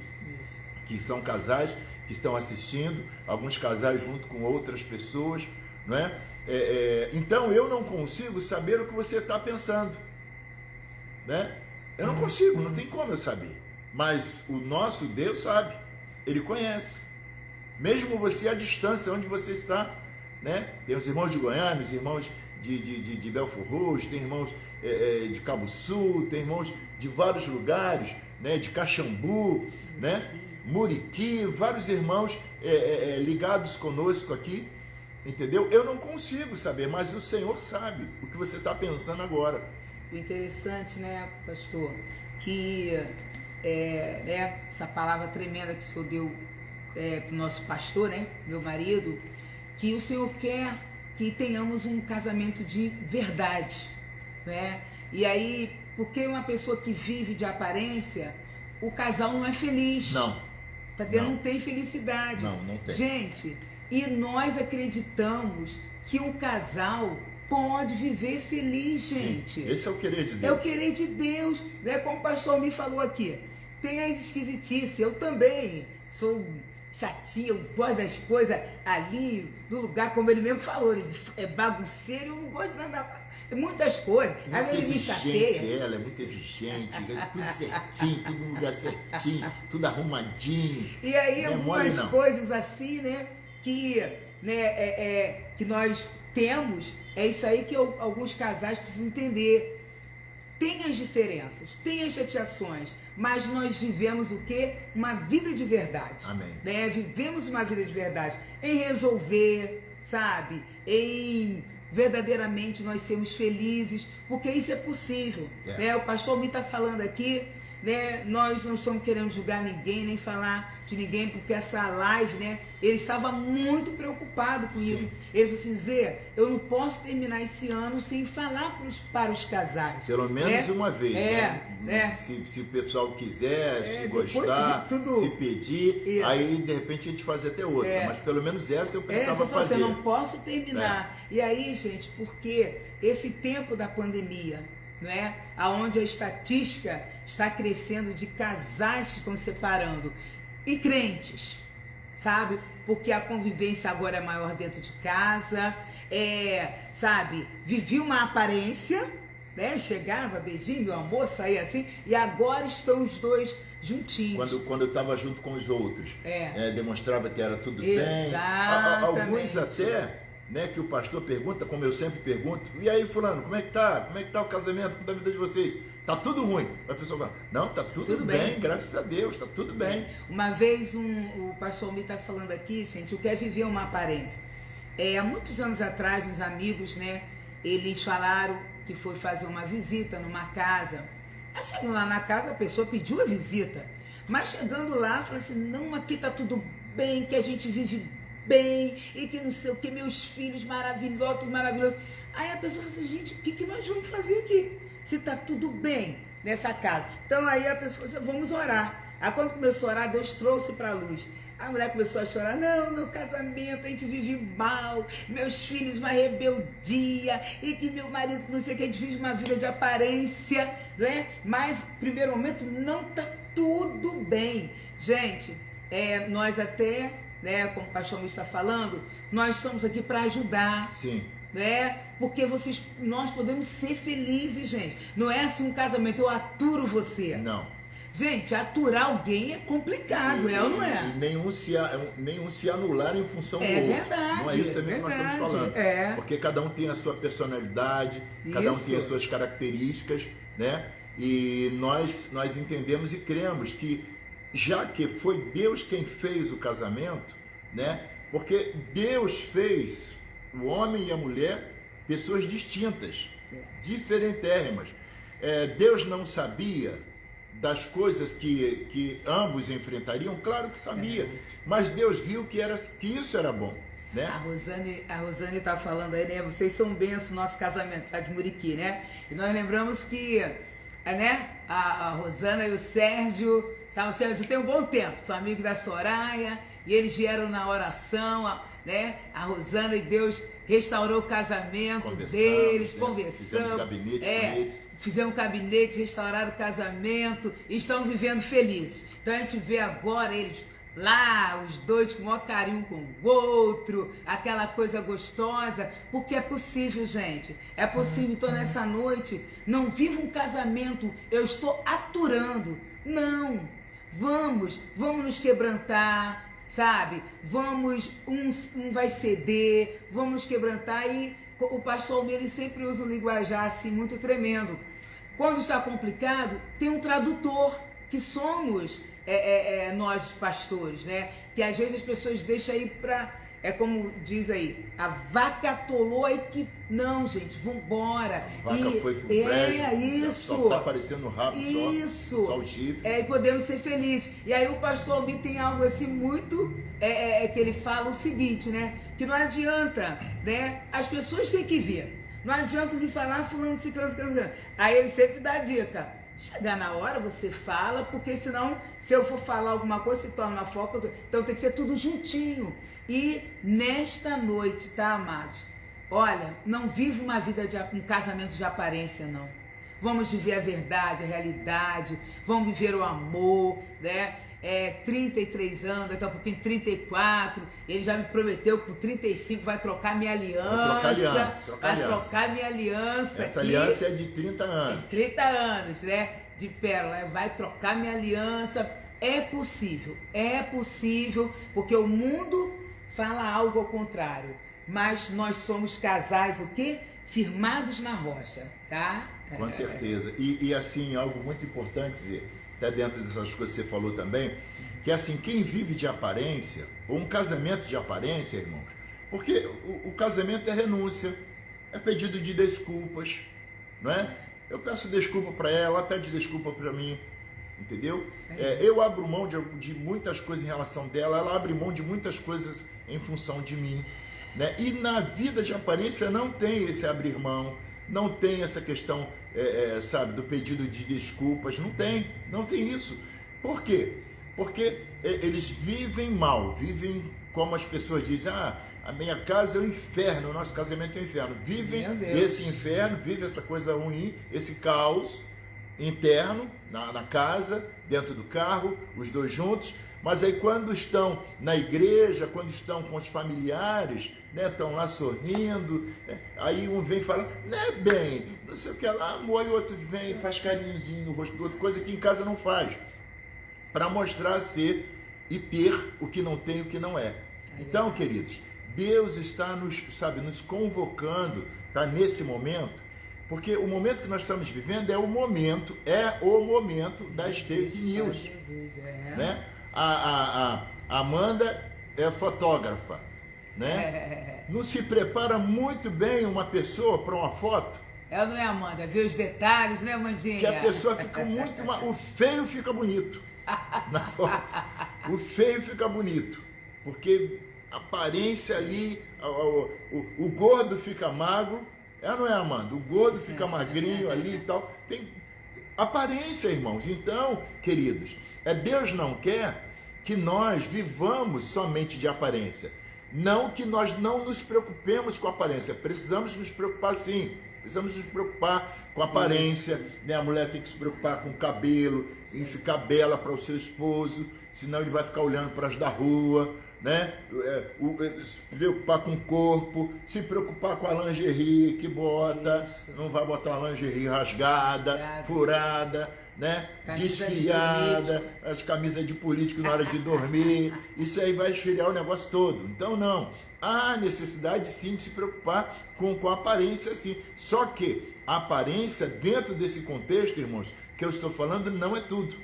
que são casais, que estão assistindo, alguns casais junto com outras pessoas, né? Então eu não consigo saber o que você está pensando, né? Eu não consigo, não tem como eu saber. Mas o nosso Deus sabe, Ele conhece. Mesmo você à distância, onde você está, né? Tem os irmãos de Goiânia, os irmãos de Belfort Roxo, tem irmãos de Cabo Sul, tem irmãos de vários lugares, né, de Caxambu, né, Muriqui, vários irmãos ligados conosco aqui, entendeu? Eu não consigo saber, mas o Senhor sabe o que você está pensando agora. O interessante, né, pastor, que essa palavra tremenda que o Senhor deu para o nosso pastor, né, meu marido, que o Senhor quer que tenhamos um casamento de verdade, né? E aí, porque uma pessoa que vive de aparência, o casal não é feliz. Não. Tá vendo? Não tem felicidade. Não tem. Gente, e nós acreditamos que um casal pode viver feliz, gente. Sim, esse é o querer de Deus. É o querer de Deus, né? Como o pastor me falou aqui. Tem as esquisitices, eu também sou chatinho, eu gosto das coisas ali, no lugar, como ele mesmo falou, ele é bagunceiro, eu não gosto de nada, muitas coisas. Às vezes ele me chateia. Ela é muito exigente, tudo certinho, tudo no lugar certinho, tudo arrumadinho. E aí algumas não. coisas assim, né, que nós temos, é isso aí que alguns casais precisam entender. Tem as diferenças, tem as chateações, mas nós vivemos o quê? Uma vida de verdade. Amém. Né? Vivemos uma vida de verdade em resolver, sabe? Em verdadeiramente nós sermos felizes, porque isso é possível. Né? O pastor me está falando aqui, né? Nós não estamos querendo julgar ninguém, nem falar de ninguém, porque essa live, né? Ele estava muito preocupado com isso. Ele falou assim, Zé, eu não posso terminar esse ano sem falar para os casais. Pelo menos uma vez, né? Se o pessoal quiser, se gostar, se pedir, aí de repente a gente faz até outra. Mas pelo menos essa eu precisava fazer. Eu não posso terminar. E aí, gente, porque esse tempo da pandemia, né, aonde a estatística está crescendo de casais que estão se separando e crentes, sabe? Porque a convivência agora é maior dentro de casa, sabe? Vivia uma aparência, né? Chegava, beijinho, meu amor, saía assim, e agora estão os dois juntinhos. Quando eu estava junto com os outros, demonstrava que era tudo bem. Exatamente. Alguns até, né, que o pastor pergunta, como eu sempre pergunto, e aí fulano, como é que tá? Como é que tá o casamento, como tá a vida de vocês? Tá tudo ruim. A pessoa fala, não, tá tudo bem, graças a Deus, tá tudo bem. Uma vez o pastor me tá falando aqui, gente, o que é viver uma aparência. Há muitos anos atrás, uns amigos, né, eles falaram que foi fazer uma visita numa casa. Aí chegando lá na casa, a pessoa pediu a visita, mas chegando lá, falou assim, não, aqui tá tudo bem, que a gente vive bem, e que não sei o que, meus filhos maravilhosos, tudo maravilhoso. Aí a pessoa falou assim, gente, o que nós vamos fazer aqui? Se tá tudo bem nessa casa. Então aí a pessoa falou assim, vamos orar. Aí quando começou a orar, Deus trouxe para a luz. A mulher começou a chorar, não, meu casamento, a gente vive mal, meus filhos uma rebeldia, e que meu marido, não sei o que, a gente vive uma vida de aparência, né? Mas, no primeiro momento, não tá tudo bem. Gente, nós até, né, como o pastor me está falando, nós estamos aqui para ajudar. Sim. Né? Porque nós podemos ser felizes, gente. Não é assim um casamento, eu aturo você. Não. Gente, aturar alguém é complicado, ou não é? E nenhum se anular em função do outro. É verdade. Não é isso também que nós estamos falando. Porque cada um tem a sua personalidade, cada um tem as suas características, né? E nós entendemos e cremos que, já que foi Deus quem fez o casamento, né? Porque Deus fez o homem e a mulher, pessoas distintas, diferentérrimas. Deus não sabia das coisas que ambos enfrentariam? Claro que sabia, mas Deus viu que isso era bom. Né? A Rosane está falando aí, né? Vocês são bênçãos no nosso casamento, lá de Muriqui, né? E nós lembramos que, né? A Rosana e o Sérgio, sabe? O Sérgio tem um bom tempo, são amigos da Soraya, e eles vieram na oração, né? A Rosana e Deus restaurou o casamento deles, conversamos. Fizemos gabinete com eles. Fizemos gabinete, restauraram o casamento e estão vivendo felizes. Então a gente vê agora eles lá, os dois com o maior carinho com o outro, aquela coisa gostosa, porque é possível, gente. É possível. Então nessa noite, não viva um casamento, eu estou aturando. Não. Vamos nos quebrantar. Sabe, um vai ceder, vamos quebrantar, e o pastor Almeida, ele sempre usa um linguajar assim muito tremendo. Quando está complicado, tem um tradutor, que somos nós pastores, né? Que às vezes as pessoas deixam aí para, como diz aí, a vaca atolou aí que, não, gente, vambora. A vaca foi pro brejo, isso. Só tá aparecendo no rabo, isso. Só o chifre. E podemos ser felizes. E aí o pastor Almir tem algo assim muito, que ele fala o seguinte, né? Que não adianta, né? As pessoas têm que vir. Não adianta vir falar fulano, ciclano. Aí ele sempre dá a dica. Chegar na hora, você fala, porque senão, se eu for falar alguma coisa, se torna uma foca. Então tem que ser tudo juntinho. E nesta noite, tá, amados? Olha, não vive uma vida um casamento de aparência, não. Vamos viver a verdade, a realidade, vamos viver o amor, né? 33 anos, daqui a pouquinho 34, ele já me prometeu que por 35 vai trocar minha aliança. Vai trocar minha aliança. Essa aqui, aliança é de 30 anos. 30 anos, né? De pérola, vai trocar minha aliança. É possível, porque o mundo fala algo ao contrário, mas nós somos casais, o quê? Firmados na rocha, tá? Com certeza. E assim, algo muito importante dizer, até dentro dessas coisas que você falou também, que assim, quem vive de aparência, ou um casamento de aparência, irmãos, porque o casamento é renúncia, é pedido de desculpas, não é? Eu peço desculpa para ela pede desculpa para mim, entendeu? Eu abro mão de muitas coisas em relação dela, ela abre mão de muitas coisas em função de mim, né? E na vida de aparência não tem esse abrir mão, não tem essa questão, sabe, do pedido de desculpas, não tem isso. Por quê? Porque eles vivem mal, vivem como as pessoas dizem, a minha casa é o inferno, o nosso casamento é o inferno. Vivem esse inferno, vivem essa coisa ruim, esse caos interno na casa, dentro do carro, os dois juntos. Mas aí quando estão na igreja, quando estão com os familiares, né, estão lá sorrindo, aí um vem e fala, né, bem, não sei o que lá, amor, e o outro vem e faz carinhozinho no rosto do outro, coisa que em casa não faz, para mostrar ser e ter o que não tem e o que não é. Então, queridos, Deus está nos convocando para nesse momento, porque o momento que nós estamos vivendo é o momento das fake news, né? A Amanda é fotógrafa, né? Não se prepara muito bem uma pessoa para uma foto. Ela não é Amanda, vê os detalhes, né, Amandinha? Que a pessoa fica muito... O feio fica bonito na foto. O feio fica bonito, porque a aparência ali, o gordo fica magro. Ela não é, Amanda? O gordo fica magrinho ali e tal. Tem aparência, irmãos. Então, queridos, Deus não quer que nós vivamos somente de aparência. Não que nós não nos preocupemos com a aparência. Precisamos nos preocupar sim. Precisamos nos preocupar com a aparência. Né? A mulher tem que se preocupar com o cabelo, em ficar bela para o seu esposo, senão ele vai ficar olhando para as da rua. Né? Se preocupar com o corpo, se preocupar com a lingerie que bota, não vai botar uma lingerie rasgada, furada, né? Desfiada, as camisas de político na hora de dormir, isso aí vai esfriar o negócio todo. Então não, há necessidade sim de se preocupar com a aparência sim, só que a aparência dentro desse contexto, irmãos, que eu estou falando não é tudo,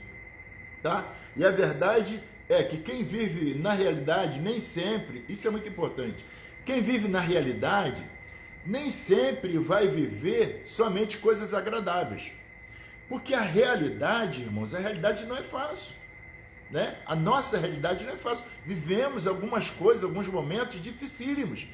tá? E a verdade é que quem vive na realidade, nem sempre, isso é muito importante, quem vive na realidade, nem sempre vai viver somente coisas agradáveis. Porque a realidade, irmãos, a realidade não é fácil. Né? A nossa realidade não é fácil. Vivemos algumas coisas, alguns momentos dificílimos.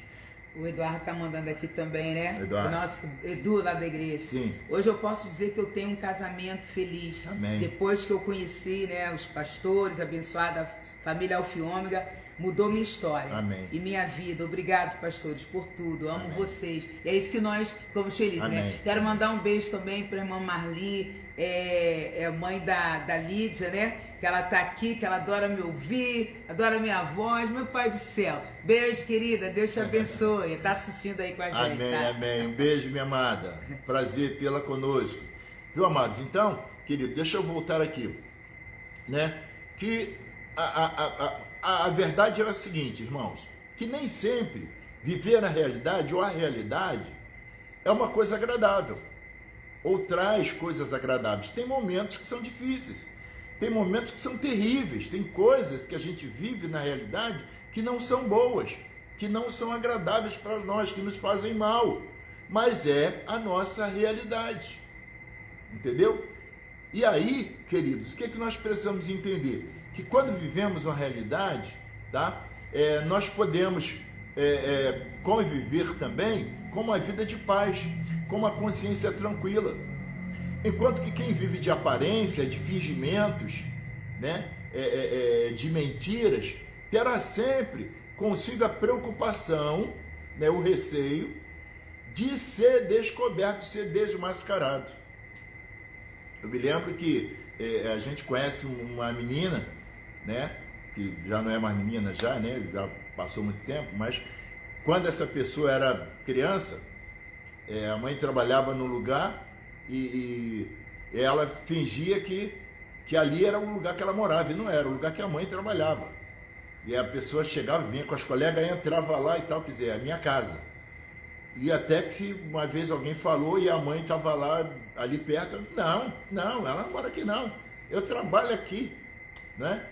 O Eduardo está mandando aqui também, né? Eduardo. O nosso Edu lá da igreja. Sim. Hoje eu posso dizer que eu tenho um casamento feliz. Amém. Depois que eu conheci, né, os pastores, abençoada a família Alfa e Ômega, mudou minha história. Amém. E minha vida. Obrigado, pastores, por tudo. Amo vocês. E é isso que nós ficamos felizes, Amém. né? Quero mandar um beijo também para a irmã Marli, mãe da Lídia, né? Que ela tá aqui, que ela adora me ouvir, adora minha voz. Meu Pai do céu. Beijo, querida. Deus te abençoe. Tá assistindo aí com a gente. Amém, tá? amém. Um beijo, minha amada. Prazer tê-la conosco. Viu, amados? Então, querido, deixa eu voltar aqui. Né? Que a verdade é a seguinte, irmãos. Que nem sempre viver na realidade ou a realidade é uma coisa agradável. Ou traz coisas agradáveis. Tem momentos que são difíceis. Tem momentos que são terríveis. Tem coisas que a gente vive na realidade que não são boas, que não são agradáveis para nós, que nos fazem mal. Mas é a nossa realidade. Entendeu? E aí, queridos, o que é que nós precisamos entender? Que quando vivemos uma realidade, tá? Nós podemos conviver também com uma vida de paz, com uma consciência tranquila. Enquanto que quem vive de aparência, de fingimentos, né, de mentiras, terá sempre consigo a preocupação, né, o receio de ser descoberto, de ser desmascarado. Eu me lembro que a gente conhece uma menina, né? Que já não é mais menina já, né? Já passou muito tempo, mas quando essa pessoa era criança, a mãe trabalhava no lugar e ela fingia que ali era o lugar que ela morava, e não era, o lugar que a mãe trabalhava. E a pessoa chegava, vinha com as colegas, entrava lá e tal, quer dizer, é a minha casa. E até que se uma vez alguém falou e a mãe estava lá, ali perto, não, ela não mora aqui não, eu trabalho aqui, né?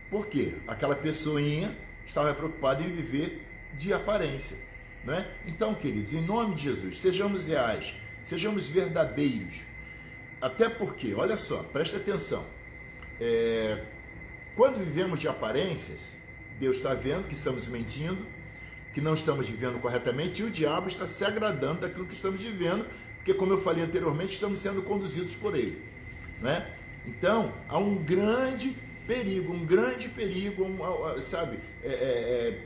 Por quê? Aquela pessoinha estava preocupada em viver de aparência, né? Então, queridos, em nome de Jesus, sejamos reais, sejamos verdadeiros. Até porque, olha só, presta atenção, quando vivemos de aparências, Deus está vendo que estamos mentindo, que não estamos vivendo corretamente, e o diabo está se agradando daquilo que estamos vivendo, porque, como eu falei anteriormente, estamos sendo conduzidos por ele, né? Então, há um grande perigo, sabe?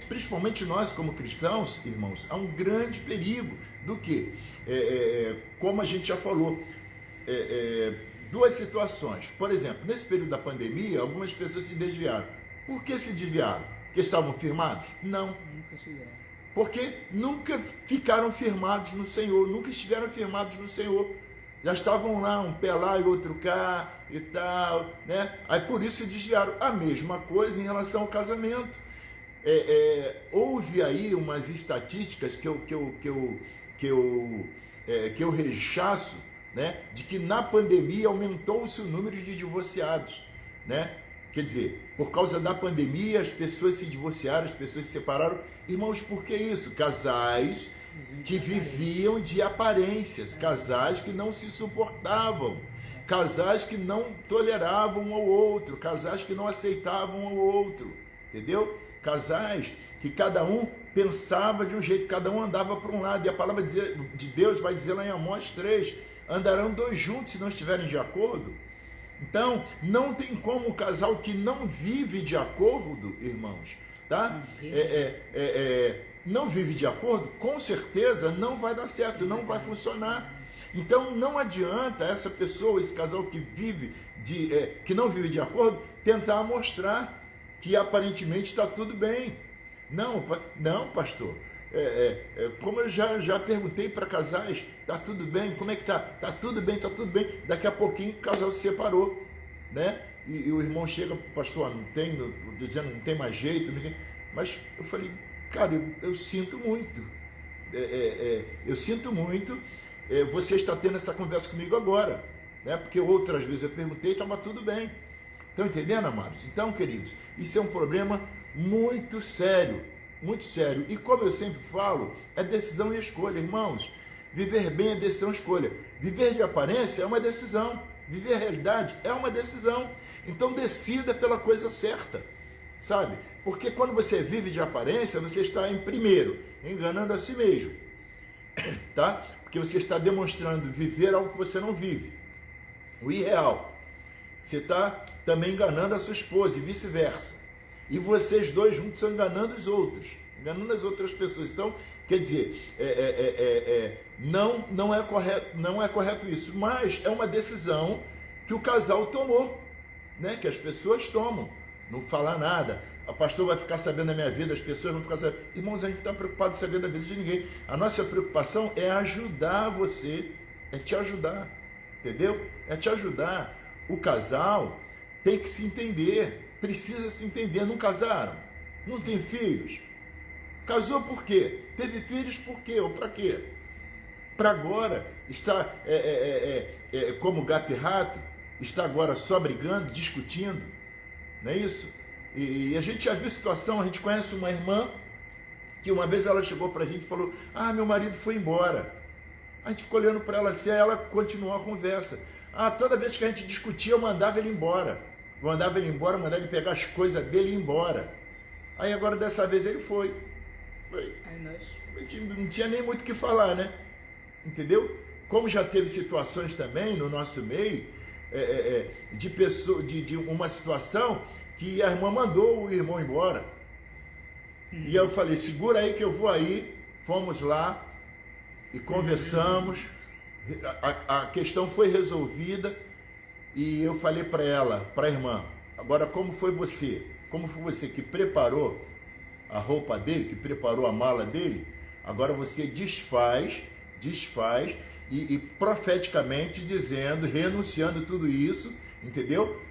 Principalmente nós, como cristãos, irmãos, há um grande perigo do que? Como a gente já falou, duas situações. Por exemplo, nesse período da pandemia, algumas pessoas se desviaram. Por que se desviaram? Porque estavam firmados? Não. Porque nunca ficaram firmados no Senhor, nunca estiveram firmados no Senhor. Já estavam lá, um pé lá e outro cá e tal, né? Aí por isso se desviaram. A mesma coisa em relação ao casamento. Houve aí umas estatísticas que eu rechaço, né? De que na pandemia aumentou-se o número de divorciados, né? Quer dizer, por causa da pandemia, as pessoas se divorciaram, as pessoas se separaram. Irmãos, por que isso? Casais que viviam de aparências, casais que não se suportavam, casais que não toleravam um ao outro, casais que não aceitavam um ao outro, entendeu? Casais que cada um pensava de um jeito, cada um andava para um lado, e a palavra de Deus vai dizer lá em Amós 3, andarão dois juntos se não estiverem de acordo. Então, não tem como o casal que não vive de acordo, irmãos, tá? Não vive de acordo, com certeza não vai dar certo, não vai funcionar. Então, não adianta essa pessoa, esse casal que vive que não vive de acordo, tentar mostrar que aparentemente está tudo bem. Não, pastor. Como eu já perguntei para casais, tá tudo bem? Como é que tá? Tá tudo bem, tá tudo bem. Daqui a pouquinho o casal se separou, né? E o irmão chega, pastor, dizendo não tem mais jeito, mas eu falei, cara, eu sinto muito. Eu sinto muito. Você está tendo essa conversa comigo agora, né? Porque outras vezes eu perguntei e estava tudo bem. Estão entendendo, amados? Então, queridos, isso é um problema muito sério. Muito sério. E como eu sempre falo, é decisão e escolha, irmãos. Viver bem é decisão e escolha. Viver de aparência é uma decisão. Viver a realidade é uma decisão. Então decida pela coisa certa, sabe? Porque quando você vive de aparência, você está, primeiro, enganando a si mesmo, tá? Porque você está demonstrando viver algo que você não vive. O irreal. Você está também enganando a sua esposa e vice-versa. E vocês dois juntos estão enganando os outros, enganando as outras pessoas. Então, quer dizer, não é correto isso, mas é uma decisão que o casal tomou, né? Que as pessoas tomam. Não falar nada. O pastor vai ficar sabendo da minha vida, as pessoas vão ficar sabendo. Irmãos, a gente não está preocupado em saber da vida de ninguém. A nossa preocupação é ajudar você, é te ajudar, entendeu? É te ajudar. O casal tem que se entender. Precisa se entender, não casaram, não tem filhos, casou por quê? Teve filhos por quê ou para quê? Para agora estar como gato e rato, está agora só brigando, discutindo, não é isso? E a gente já viu situação, a gente conhece uma irmã que uma vez ela chegou para a gente e falou, meu marido foi embora. A gente ficou olhando para ela assim, aí ela continuou a conversa. Toda vez que a gente discutia eu mandava ele embora. Mandava ele embora, mandava ele pegar as coisas dele e ir embora. Aí agora dessa vez ele foi. Não tinha nem muito o que falar, né? Entendeu? Como já teve situações também no nosso meio, de uma situação que a irmã mandou o irmão embora. E eu falei, segura aí que eu vou aí. Fomos lá e conversamos. A questão foi resolvida. E eu falei para ela, para a irmã, Agora, como foi você? Como foi você que preparou a roupa dele, que preparou a mala dele? Agora você desfaz e profeticamente dizendo, renunciando tudo isso, entendeu?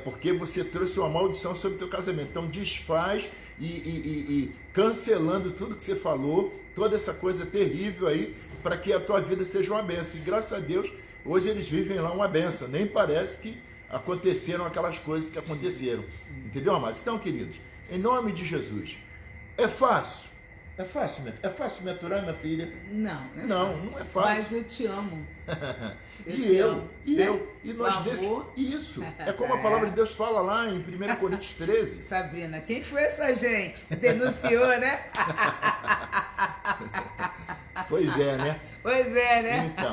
Porque você trouxe uma maldição sobre o teu casamento. Então desfaz e cancelando tudo que você falou, toda essa coisa terrível aí, para que a tua vida seja uma bênção. E graças a Deus, hoje eles vivem lá uma bênção. Nem parece que aconteceram aquelas coisas que aconteceram. Entendeu, amados? Então, queridos, em nome de Jesus, é fácil. É fácil me aturar, minha filha? Não é fácil. Mas eu te amo. E nós isso. É como a palavra de Deus fala lá em 1 Coríntios 13. Sabrina, quem foi essa gente? Denunciou, né? Pois é, né? Pois é, né? Então,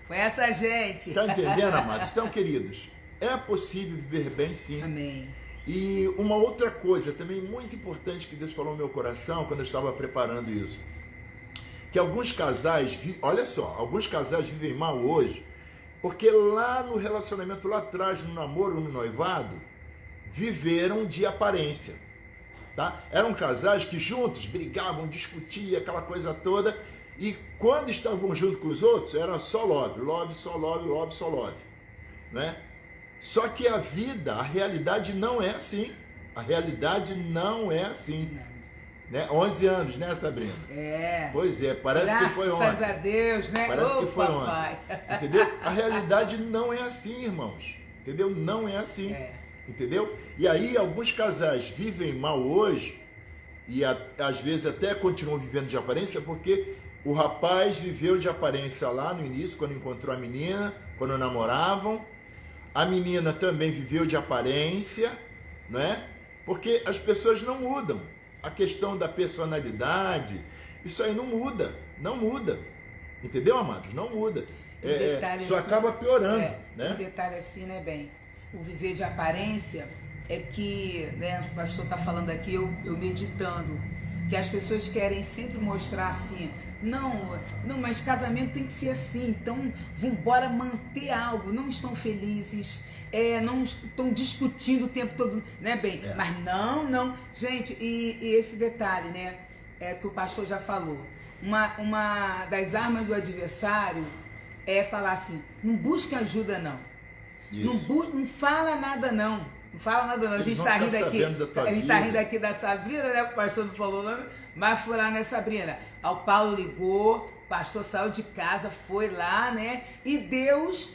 foi essa gente. Está entendendo, amados? Então, queridos, é possível viver bem, sim. Amém. E uma outra coisa também muito importante que Deus falou no meu coração quando eu estava preparando isso, que alguns casais, olha só, alguns casais vivem mal hoje, porque lá no relacionamento, lá atrás, no namoro, no noivado, viveram de aparência, tá? Eram casais que juntos brigavam, discutiam, aquela coisa toda, e quando estavam junto com os outros, era só love, só love, né? Só que a vida, a realidade não é assim. A realidade não é assim. Né? 11 anos, né, Sabrina? É. Pois é, parece que foi ontem. Graças a Deus, né? Parece que foi papai. ontem. Entendeu? A realidade não é assim, irmãos. Entendeu? Não é assim. Entendeu? E aí, alguns casais vivem mal hoje e às vezes até continuam vivendo de aparência porque o rapaz viveu de aparência lá no início, quando encontrou a menina, quando namoravam. A menina também viveu de aparência, né? Porque as pessoas não mudam. A questão da personalidade, isso aí não muda. Entendeu, amados? Não muda. Só assim, acaba piorando, né? Um detalhe assim, né, bem? O viver de aparência é que, né, o pastor está falando aqui, eu meditando, que as pessoas querem sempre mostrar assim, não, mas casamento tem que ser assim, então vamos embora manter algo, não estão felizes, não estão discutindo o tempo todo, né, bem? Mas não, gente, e esse detalhe, né, que o pastor já falou, uma das armas do adversário é falar assim, não busque ajuda não, não fala nada não. Não fala nada não, a gente está rindo aqui da Sabrina, né? O pastor não falou o nome, mas foi lá, né, Sabrina? O Paulo ligou, o pastor saiu de casa, foi lá, né? E Deus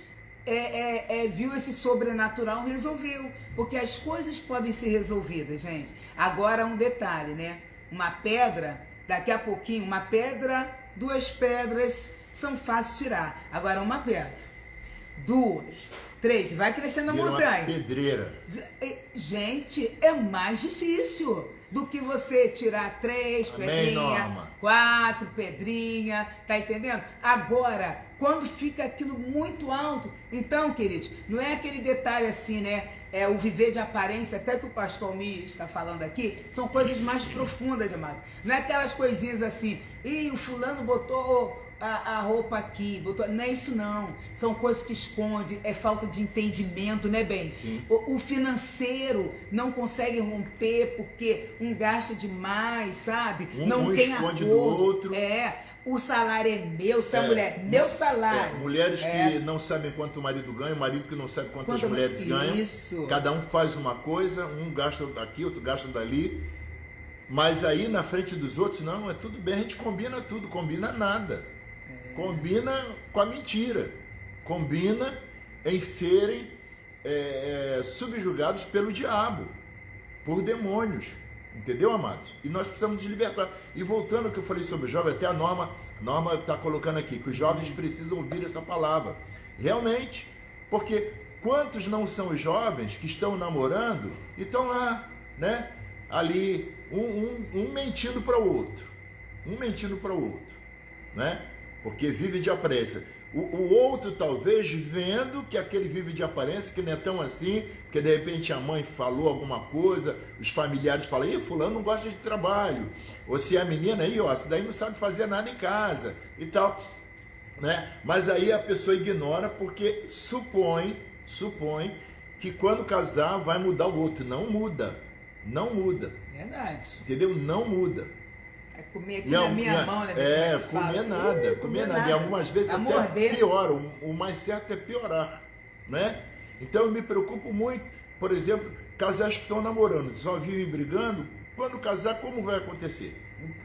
viu esse sobrenatural, resolveu. Porque as coisas podem ser resolvidas, gente. Agora um detalhe, né? Uma pedra, daqui a pouquinho, duas pedras são fáceis de tirar. Agora uma pedra, 2, 3, vai crescendo a montanha. Uma pedreira. Gente, é mais difícil do que você tirar 3 pedrinhas, 4 pedrinhas, tá entendendo? Agora, quando fica aquilo muito alto, então, queridos, não é aquele detalhe assim, né? O viver de aparência, até que o pastor Mi está falando aqui, são coisas mais profundas, amado. Não é aquelas coisinhas assim, o fulano botou a roupa aqui, não é isso não, são coisas que esconde, é falta de entendimento, né, bem? Sim. O financeiro não consegue romper porque um gasta demais, sabe? Um tem esconde acordo. Do outro. O salário é meu, mulher, meu salário. Mulheres que não sabem quanto o marido ganha, o marido que não sabe quanto as mulheres ganham. Isso. Cada um faz uma coisa, um gasta daqui, outro gasta dali. Mas aí na frente dos outros, não, é tudo bem, a gente combina tudo, combina nada. Combina com a mentira, combina em serem subjugados pelo diabo, por demônios, entendeu, amados? E nós precisamos de libertar. E voltando ao que eu falei sobre o jovem, até a Norma está colocando aqui, que os jovens precisam ouvir essa palavra, realmente, porque quantos não são os jovens que estão namorando e estão lá, né, ali, um mentindo para o outro, né? Porque vive de aparência. O outro talvez vendo que aquele vive de aparência, que não é tão assim, porque de repente a mãe falou alguma coisa, os familiares falam, fulano não gosta de trabalho. Ou se a menina aí, essa daí não sabe fazer nada em casa e tal, né? Mas aí a pessoa ignora porque supõe que quando casar vai mudar o outro. Não muda. Não muda. Verdade. Entendeu? Não muda. É comer aqui na minha mão, né? Comer nada. Comer nada. E algumas vezes até morder. piora. O mais certo é piorar, né? Então eu me preocupo muito, por exemplo, casais que estão namorando, só vivem brigando, quando casar, como vai acontecer?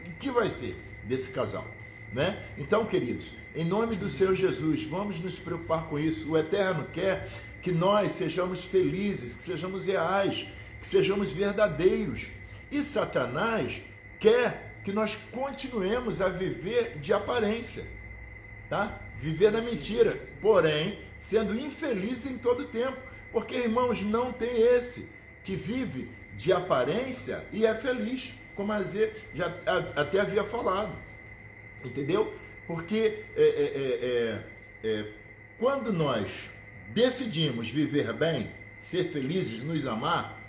O que vai ser desse casal, né? Então, queridos, em nome do Senhor Jesus, vamos nos preocupar com isso. O Eterno quer que nós sejamos felizes, que sejamos reais, que sejamos verdadeiros. E Satanás quer que nós continuemos a viver de aparência, tá? Viver na mentira, porém, sendo infeliz em todo tempo. Porque, irmãos, não tem esse que vive de aparência e é feliz, como a Zê já até havia falado. Entendeu? Porque quando nós decidimos viver bem, ser felizes, nos amar,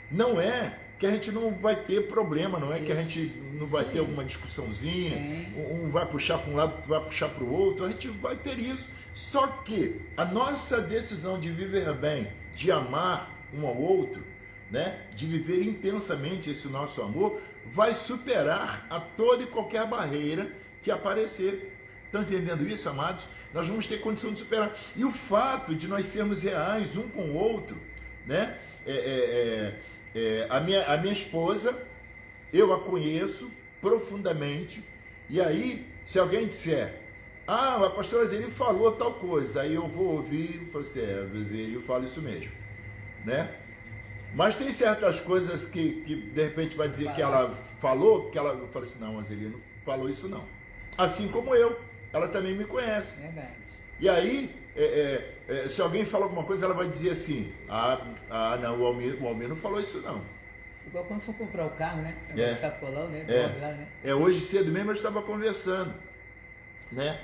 não é que a gente não vai ter problema, não é que a gente não vai ter alguma discussãozinha, um vai puxar para um lado, outro vai puxar para o outro, a gente vai ter isso. Só que a nossa decisão de viver bem, de amar um ao outro, né, de viver intensamente esse nosso amor, vai superar a toda e qualquer barreira que aparecer. Estão entendendo isso, amados? Nós vamos ter condição de superar. E o fato de nós sermos reais um com o outro, né? A minha esposa, eu a conheço profundamente, e aí, se alguém disser, a pastora Zeli falou tal coisa, aí eu vou ouvir e falo assim, Zeli, eu falo isso mesmo, né? Mas tem certas coisas que de repente vai dizer que ela falou, que ela fala assim, não, a Zeli não falou isso não. Assim como eu, ela também me conhece. Verdade. E aí, se alguém fala alguma coisa, ela vai dizer assim, não, o Almir não falou isso não. Igual quando for comprar o carro, né? Sacolão, né? Lá, né? Hoje cedo mesmo eu estava conversando, né?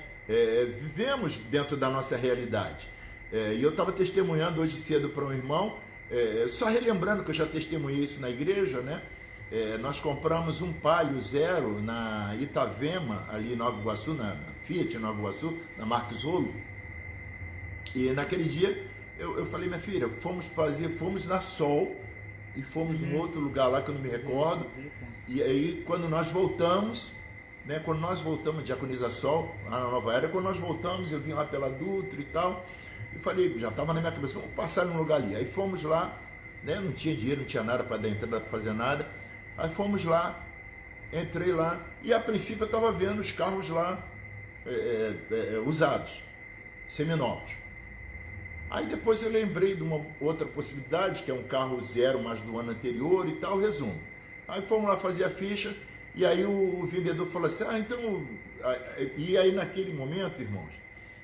Vivemos dentro da nossa realidade. E eu estava testemunhando hoje cedo para um irmão, só relembrando que eu já testemunhei isso na igreja, né? Nós compramos um Palio zero na Itavema, ali em Nova Iguaçu, na Fiat Nova Iguaçu, na Marques Rolo. E naquele dia eu falei, minha filha, fomos na Sol e fomos num outro lugar lá que eu não me recordo. E aí quando nós voltamos, né, quando nós voltamos de Diaconisa Sol, lá na Nova Era, quando nós voltamos, eu vim lá pela Dutra e tal, e falei, já estava na minha cabeça, vamos passar num lugar ali. Aí fomos lá, né, não tinha dinheiro, não tinha nada para dar entrada, para fazer nada. Aí fomos lá, entrei lá, e a princípio eu estava vendo os carros lá usados, seminovos. Aí depois eu lembrei de uma outra possibilidade, que é um carro zero, mas do ano anterior e tal, resumo. Aí fomos lá fazer a ficha, e aí o vendedor falou assim, então... E aí naquele momento, irmãos,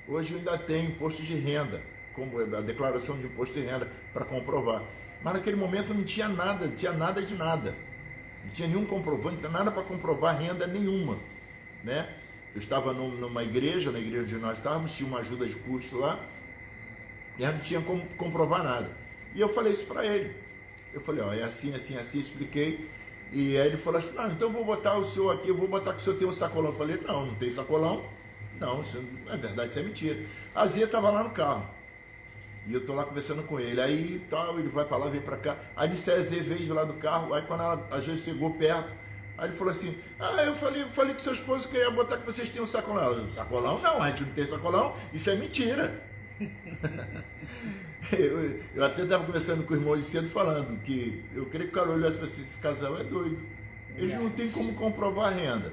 hoje ainda tem imposto de renda, como a declaração de imposto de renda, para comprovar. Mas naquele momento não tinha nada de nada. Não tinha nenhum comprovante, não tinha nada para comprovar renda nenhuma, né? Eu estava numa igreja, na igreja onde nós estávamos, tinha uma ajuda de custo lá, e não tinha como comprovar nada. E eu falei isso para ele. Eu falei, é assim, expliquei. E aí ele falou assim, não, então eu vou botar o senhor aqui, eu vou botar que o senhor tem um sacolão. Eu falei, não tem sacolão. Não, isso não é verdade, isso é mentira. A Zia estava lá no carro. E eu tô lá conversando com ele. Aí tal, ele vai para lá, vem para cá. Aí disse, a Zia veio de lá do carro. Aí quando ela às vezes chegou perto, aí ele falou assim, eu falei com seu esposo que ia botar que vocês têm um sacolão. Sacolão? Não, a gente não tem sacolão, isso é mentira. eu até estava conversando com o irmão de cedo falando que eu creio que o cara olhasse para esse casal é doido. Eles não têm como comprovar a renda.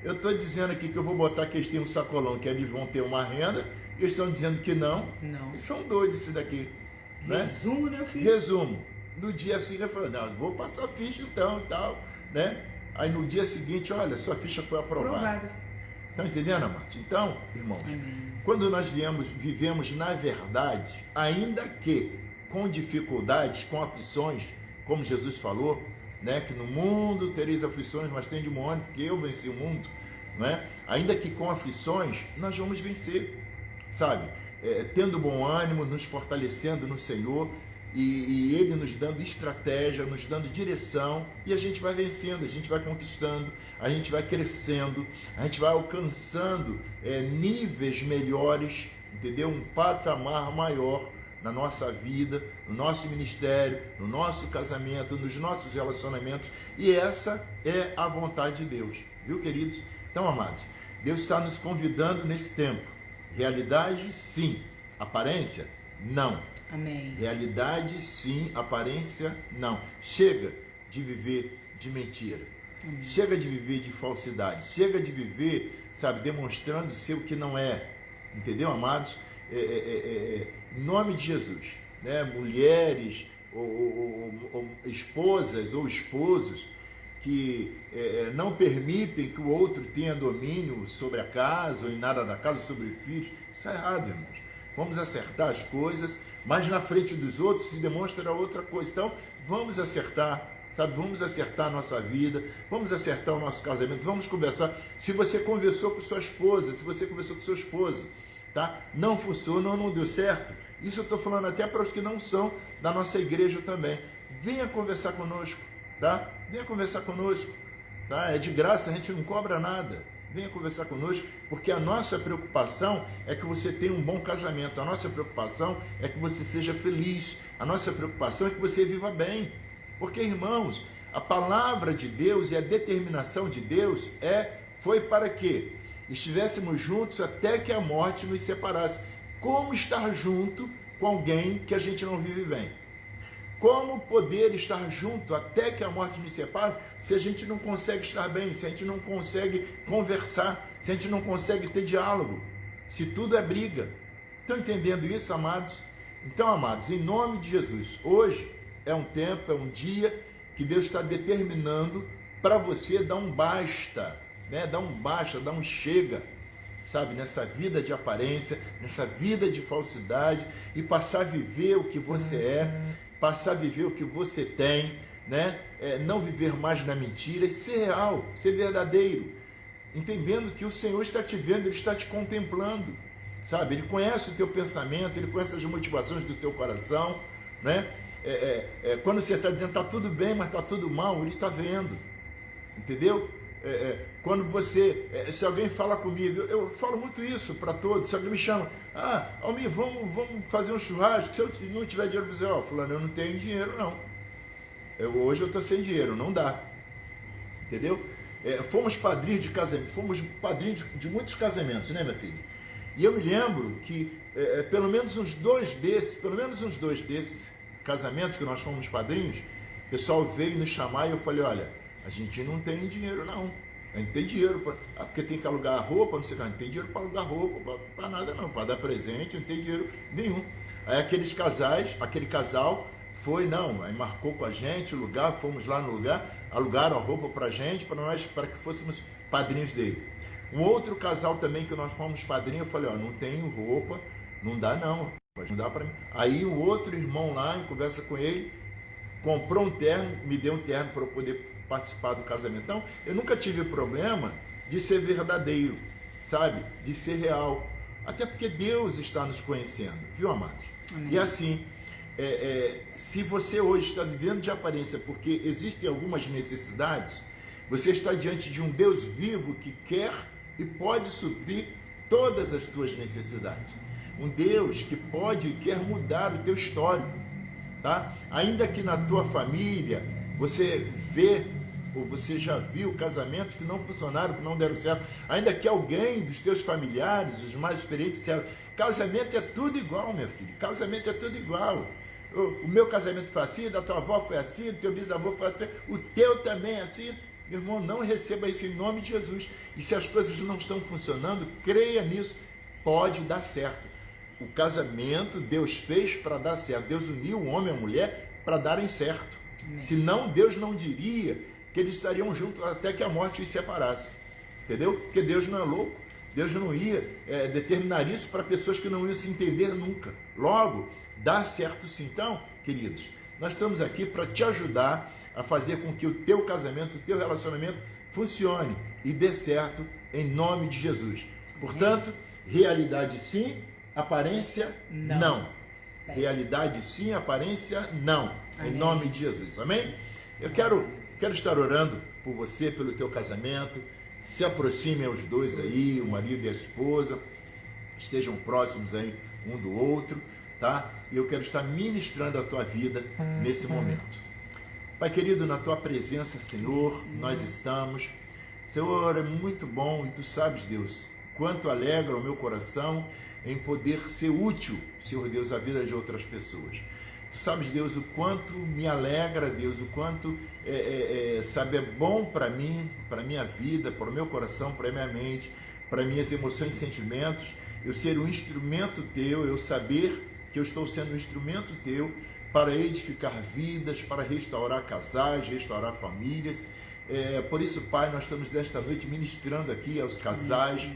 Eu estou dizendo aqui que eu vou botar que eles têm um sacolão, que eles vão ter uma renda, e eles estão dizendo que não. Eles são doidos esse daqui. Né? Resumo, né, filho? Resumo. No dia seguinte, eu falei, não, vou passar a ficha então e tal, né? Aí no dia seguinte, olha, sua ficha foi aprovada. Estão entendendo, Amate? Então, irmãos, quando nós vivemos na verdade, ainda que com dificuldades, com aflições, como Jesus falou, né, que no mundo tereis aflições, mas tem de bom ânimo, porque eu venci o mundo, né? Ainda que com aflições, nós vamos vencer, sabe? Tendo bom ânimo, nos fortalecendo no Senhor, e Ele nos dando estratégia, nos dando direção, e a gente vai vencendo, a gente vai conquistando, a gente vai crescendo, a gente vai alcançando níveis melhores, entendeu? Um patamar maior na nossa vida, no nosso ministério, no nosso casamento, nos nossos relacionamentos, e essa é a vontade de Deus, viu, queridos? Então, amados, Deus está nos convidando nesse tempo. Realidade, sim. Aparência, não. Amém. Realidade, sim. Aparência, não. Chega de viver de mentira. Amém. Chega de viver de falsidade. Chega de viver, sabe, demonstrando ser o que não é. Entendeu, amados? Em nome de Jesus, né? Mulheres, ou esposas ou esposos que não permitem que o outro tenha domínio sobre a casa, ou em nada da casa, sobre os filhos. Isso é errado, irmãos. Vamos acertar as coisas, mas na frente dos outros se demonstra outra coisa. Então, vamos acertar, sabe? Vamos acertar a nossa vida, vamos acertar o nosso casamento, vamos conversar. Se você conversou com sua esposa, se você conversou com sua esposa, tá? Não funcionou, não deu certo. Isso eu estou falando até para os que não são da nossa igreja também. Venha conversar conosco, tá? Venha conversar conosco, tá? É de graça, a gente não cobra nada. Venha conversar conosco, porque a nossa preocupação é que você tenha um bom casamento. A nossa preocupação é que você seja feliz. A nossa preocupação é que você viva bem. Porque, irmãos, a palavra de Deus e a determinação de Deus foi para que estivéssemos juntos até que a morte nos separasse. Como estar junto com alguém que a gente não vive bem? Como poder estar junto até que a morte nos separe se a gente não consegue estar bem, se a gente não consegue conversar, se a gente não consegue ter diálogo, se tudo é briga? Estão entendendo isso, amados? Então, amados, em nome de Jesus, hoje é um tempo, é um dia que Deus está determinando para você dar um basta, né? Dar um basta, dar um chega, sabe, nessa vida de aparência, nessa vida de falsidade, e passar a viver o que você passar a viver o que você tem, né? Não viver mais na mentira, e ser real, ser verdadeiro, entendendo que o Senhor está te vendo, Ele está te contemplando, sabe? Ele conhece o teu pensamento, Ele conhece as motivações do teu coração, né? Quando você está dizendo está tudo bem, mas está tudo mal, Ele está vendo, entendeu? Quando você, se alguém fala comigo, eu falo muito isso para todos, se alguém me chama, Almir, vamos fazer um churrasco, se eu não tiver dinheiro, eu vou dizer, fulano, eu não tenho dinheiro não, hoje eu estou sem dinheiro, não dá, entendeu? Fomos padrinhos de casamento, fomos padrinhos de muitos casamentos, né, minha filha? E eu me lembro que pelo menos uns dois desses casamentos que nós fomos padrinhos, o pessoal veio nos chamar e eu falei, olha, a gente não tem dinheiro não, a gente tem dinheiro, porque tem que alugar roupa, não sei o que, não tem dinheiro para alugar roupa, para nada não, para dar presente, não tem dinheiro nenhum. Aí aquele casal foi, aí marcou com a gente o lugar, fomos lá no lugar, alugaram a roupa para a gente, para que fôssemos padrinhos dele. Um outro casal também que nós fomos padrinhos, eu falei, não tenho roupa, não dá não dá para mim. Aí o outro irmão lá, em conversa com ele, comprou um terno, me deu um terno para eu poder participar do casamento. Então, eu nunca tive problema de ser verdadeiro, sabe? De ser real. Até porque Deus está nos conhecendo, viu, amados? Amém. E assim, se você hoje está vivendo de aparência porque existem algumas necessidades, você está diante de um Deus vivo que quer e pode suprir todas as tuas necessidades. Um Deus que pode e quer mudar o teu histórico, tá? Ainda que na tua família você vê ou você já viu casamentos que não funcionaram, que não deram certo, ainda que alguém dos teus familiares, os mais experientes, disseram, casamento é tudo igual, minha filha, casamento é tudo igual. O meu casamento foi assim, da tua avó foi assim, do teu bisavô foi assim, o teu também é assim. Meu irmão, não receba isso em nome de Jesus. E se as coisas não estão funcionando, creia nisso, pode dar certo. O casamento Deus fez para dar certo. Deus uniu o homem e a mulher para darem certo. Amém. Senão Deus não diria que eles estariam juntos até que a morte os separasse. Entendeu? Porque Deus não é louco. Deus não ia determinar isso para pessoas que não iam se entender nunca. Logo, dá certo sim. Então, queridos, nós estamos aqui para te ajudar a fazer com que o teu casamento, o teu relacionamento funcione e dê certo em nome de Jesus. Portanto, realidade sim, aparência não. Realidade sim, aparência não. Amém. Em nome de Jesus. Amém? Eu quero estar orando por você, pelo teu casamento. Se aproximem os dois aí, o marido e a esposa. Estejam próximos aí um do outro. tá? E eu quero estar ministrando a tua vida nesse momento. Pai querido, na tua presença, Senhor, nós estamos. Senhor, é muito bom, e tu sabes, Deus, quanto alegra o meu coração em poder ser útil, Senhor Deus, à vida de outras pessoas. Tu sabes, Deus, o quanto me alegra, Deus, o quanto sabe, é bom para mim, para minha vida, para o meu coração, para a minha mente, para minhas emoções e sentimentos, eu ser um instrumento teu, eu saber que eu estou sendo um instrumento teu para edificar vidas, para restaurar casais, restaurar famílias. Por isso, Pai, nós estamos nesta noite ministrando aqui aos casais,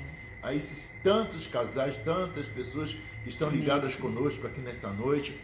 a esses tantos casais, tantas pessoas que estão ligadas conosco aqui nesta noite.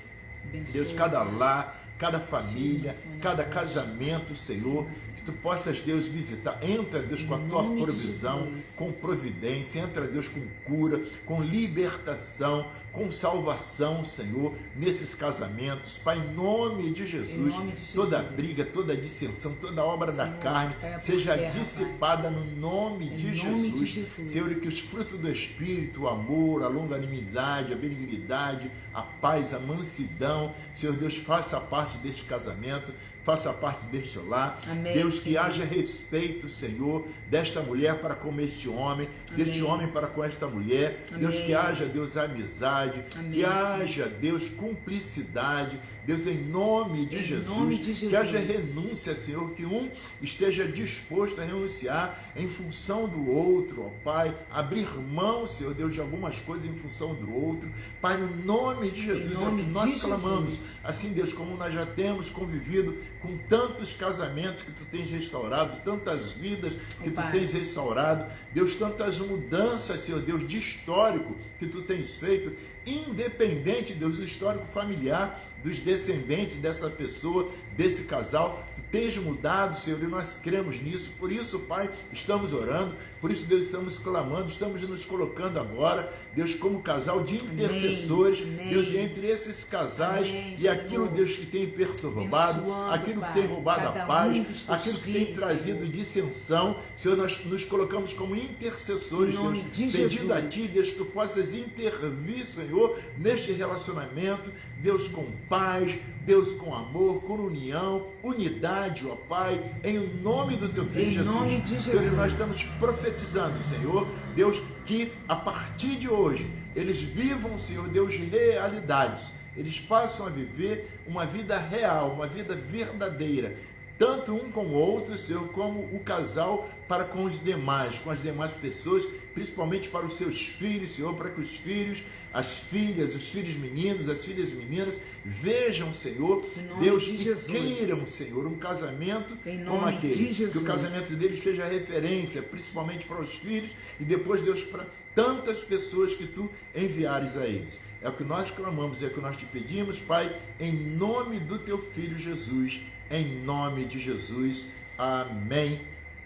Deus, cada lar, cada família, cada casamento, Senhor, que tu possas, Deus, visitar. Entra, Deus, com a tua provisão, com providência. Entra, Deus, com cura, com libertação, com salvação, Senhor, nesses casamentos. Pai, em nome de Jesus, toda briga, toda dissensão, toda obra da carne seja dissipada no nome de Jesus. Senhor, e que os frutos do Espírito, o amor, a longanimidade, a benignidade, a paz, a mansidão, Senhor Deus, faça parte deste casamento, faça parte deste lar. Amém, Deus, que Senhor. haja respeito, Senhor, desta mulher para com este homem, deste homem para com esta mulher. Amém. Deus, que haja, Deus, amizade, Amém, que haja, Deus, cumplicidade. Deus, em nome de Jesus, nome de Jesus. Que haja renúncia, Senhor, que um esteja disposto a renunciar em função do outro, ó Pai, abrir mão, Senhor Deus, de algumas coisas em função do outro. Pai, no nome de Jesus, é o que nós clamamos. Assim, Deus, como nós já temos convivido com tantos casamentos que tu tens restaurado, tantas vidas que tu tens restaurado, Deus, tantas mudanças, Senhor Deus, de histórico que tu tens feito, independente, Deus, do histórico familiar, dos descendentes dessa pessoa, desse casal, tu tens mudado, Senhor, e nós cremos nisso. Por isso, Pai, estamos orando, por isso, Deus, estamos clamando, estamos nos colocando agora, Deus, como casal de intercessores, Amém. Deus, entre esses casais. Amém, e aquilo, Senhor, Deus, que tem perturbado, aquilo que tem roubado a paz, aquilo que tem trazido Senhor, dissensão, Senhor, nós nos colocamos como intercessores, Deus, pedindo a Ti, Deus, que tu possas intervir, Senhor, neste relacionamento, Deus, com paz, Deus, com amor, com união, unidade, ó Pai, em nome do Teu Filho Jesus. Nome de Jesus. Senhor, nós estamos profetizando, Senhor, Deus, que a partir de hoje, eles vivam, Senhor Deus, realidades. Eles passam a viver uma vida real, uma vida verdadeira, tanto um com o outro, Senhor, como o casal para com os demais, com as demais pessoas, principalmente para os seus filhos, Senhor, para que os filhos, as filhas, os filhos meninos, as filhas meninas, vejam, Senhor, Deus, que queiram, Senhor, um casamento como aquele, que o casamento deles seja referência, principalmente para os filhos, e depois, Deus, para tantas pessoas que Tu enviares a eles. É o que nós clamamos, é o que nós te pedimos, Pai, em nome do Teu Filho Jesus, em nome de Jesus. Amém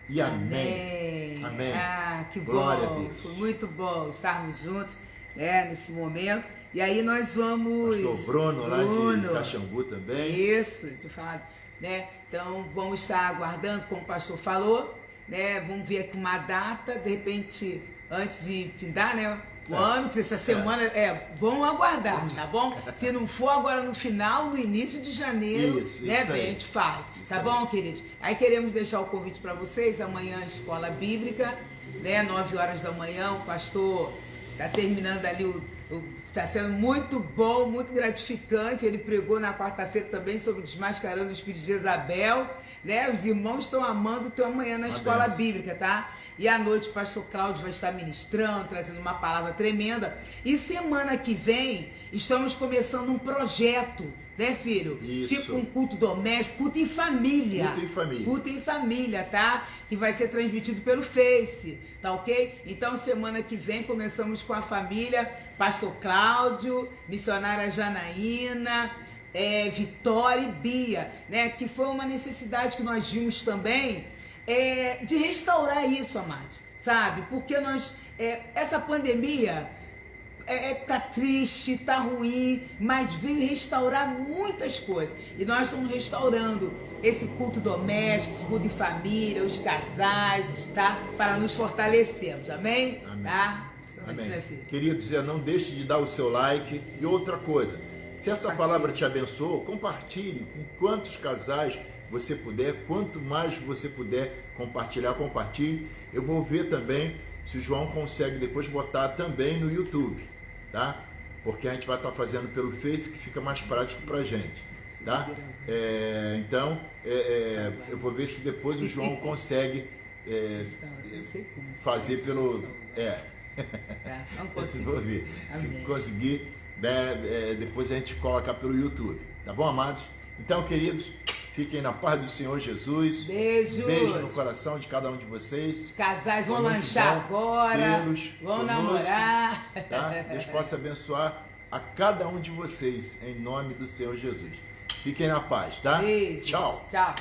e amém. Amém. Ah, que bom. Glória a Deus. Foi muito bom estarmos juntos, né, nesse momento. E aí nós vamos... Pastor Bruno, lá de Caxambu também. Isso, te falado, né? Então vamos estar aguardando, como o pastor falou, né? Vamos ver aqui uma data, de repente, antes de findar, né? O ano, que essa semana, vamos aguardar, tá bom? Se não for agora no final, no início de janeiro, né, bem, a gente faz, tá bom, queridos? Aí queremos deixar o convite para vocês, amanhã Escola Bíblica, né, 9 horas da manhã, o pastor tá terminando ali, tá sendo muito bom, muito gratificante, ele pregou na quarta-feira também sobre desmascarando o espírito de Jezabel, né, os irmãos estão amando o teu amanhã na Escola Bíblica, tá? E à noite o pastor Cláudio vai estar ministrando, trazendo uma palavra tremenda. E semana que vem estamos começando um projeto, né, filho? Isso. Tipo um culto doméstico, culto em família. Culto em família. Culto em família, tá? Que vai ser transmitido pelo Face, tá ok? Então semana que vem começamos com a família, pastor Cláudio, missionária Janaína, Vitória e Bia, né? Que foi uma necessidade que nós vimos também, de restaurar isso, amados, sabe? Porque essa pandemia tá triste, tá ruim, mas veio restaurar muitas coisas. E nós estamos restaurando esse culto doméstico, esse culto de família, os casais, tá? Para nos fortalecermos, amém? Amém. Tá? Amém. Queridos, não deixe de dar o seu like. E outra coisa, Se essa palavra te abençoou, compartilhe com quantos casais você puder, quanto mais você puder compartilhar, compartilhe. Eu vou ver também se o João consegue depois botar também no YouTube, tá? Porque a gente vai estar fazendo pelo Face, que fica mais prático pra gente, tá? Então, eu vou ver se depois o João consegue fazer pelo... Vamos conseguir. Vou ver. Se conseguir, depois a gente coloca pelo YouTube, tá bom, amados? Então, queridos, fiquem na paz do Senhor Jesus. Beijo. Beijo no coração de cada um de vocês. Os casais vão lanchar agora. Vão namorar. Tá? Deus possa abençoar a cada um de vocês, em nome do Senhor Jesus. Fiquem na paz, tá? Beijo. Tchau. Tchau.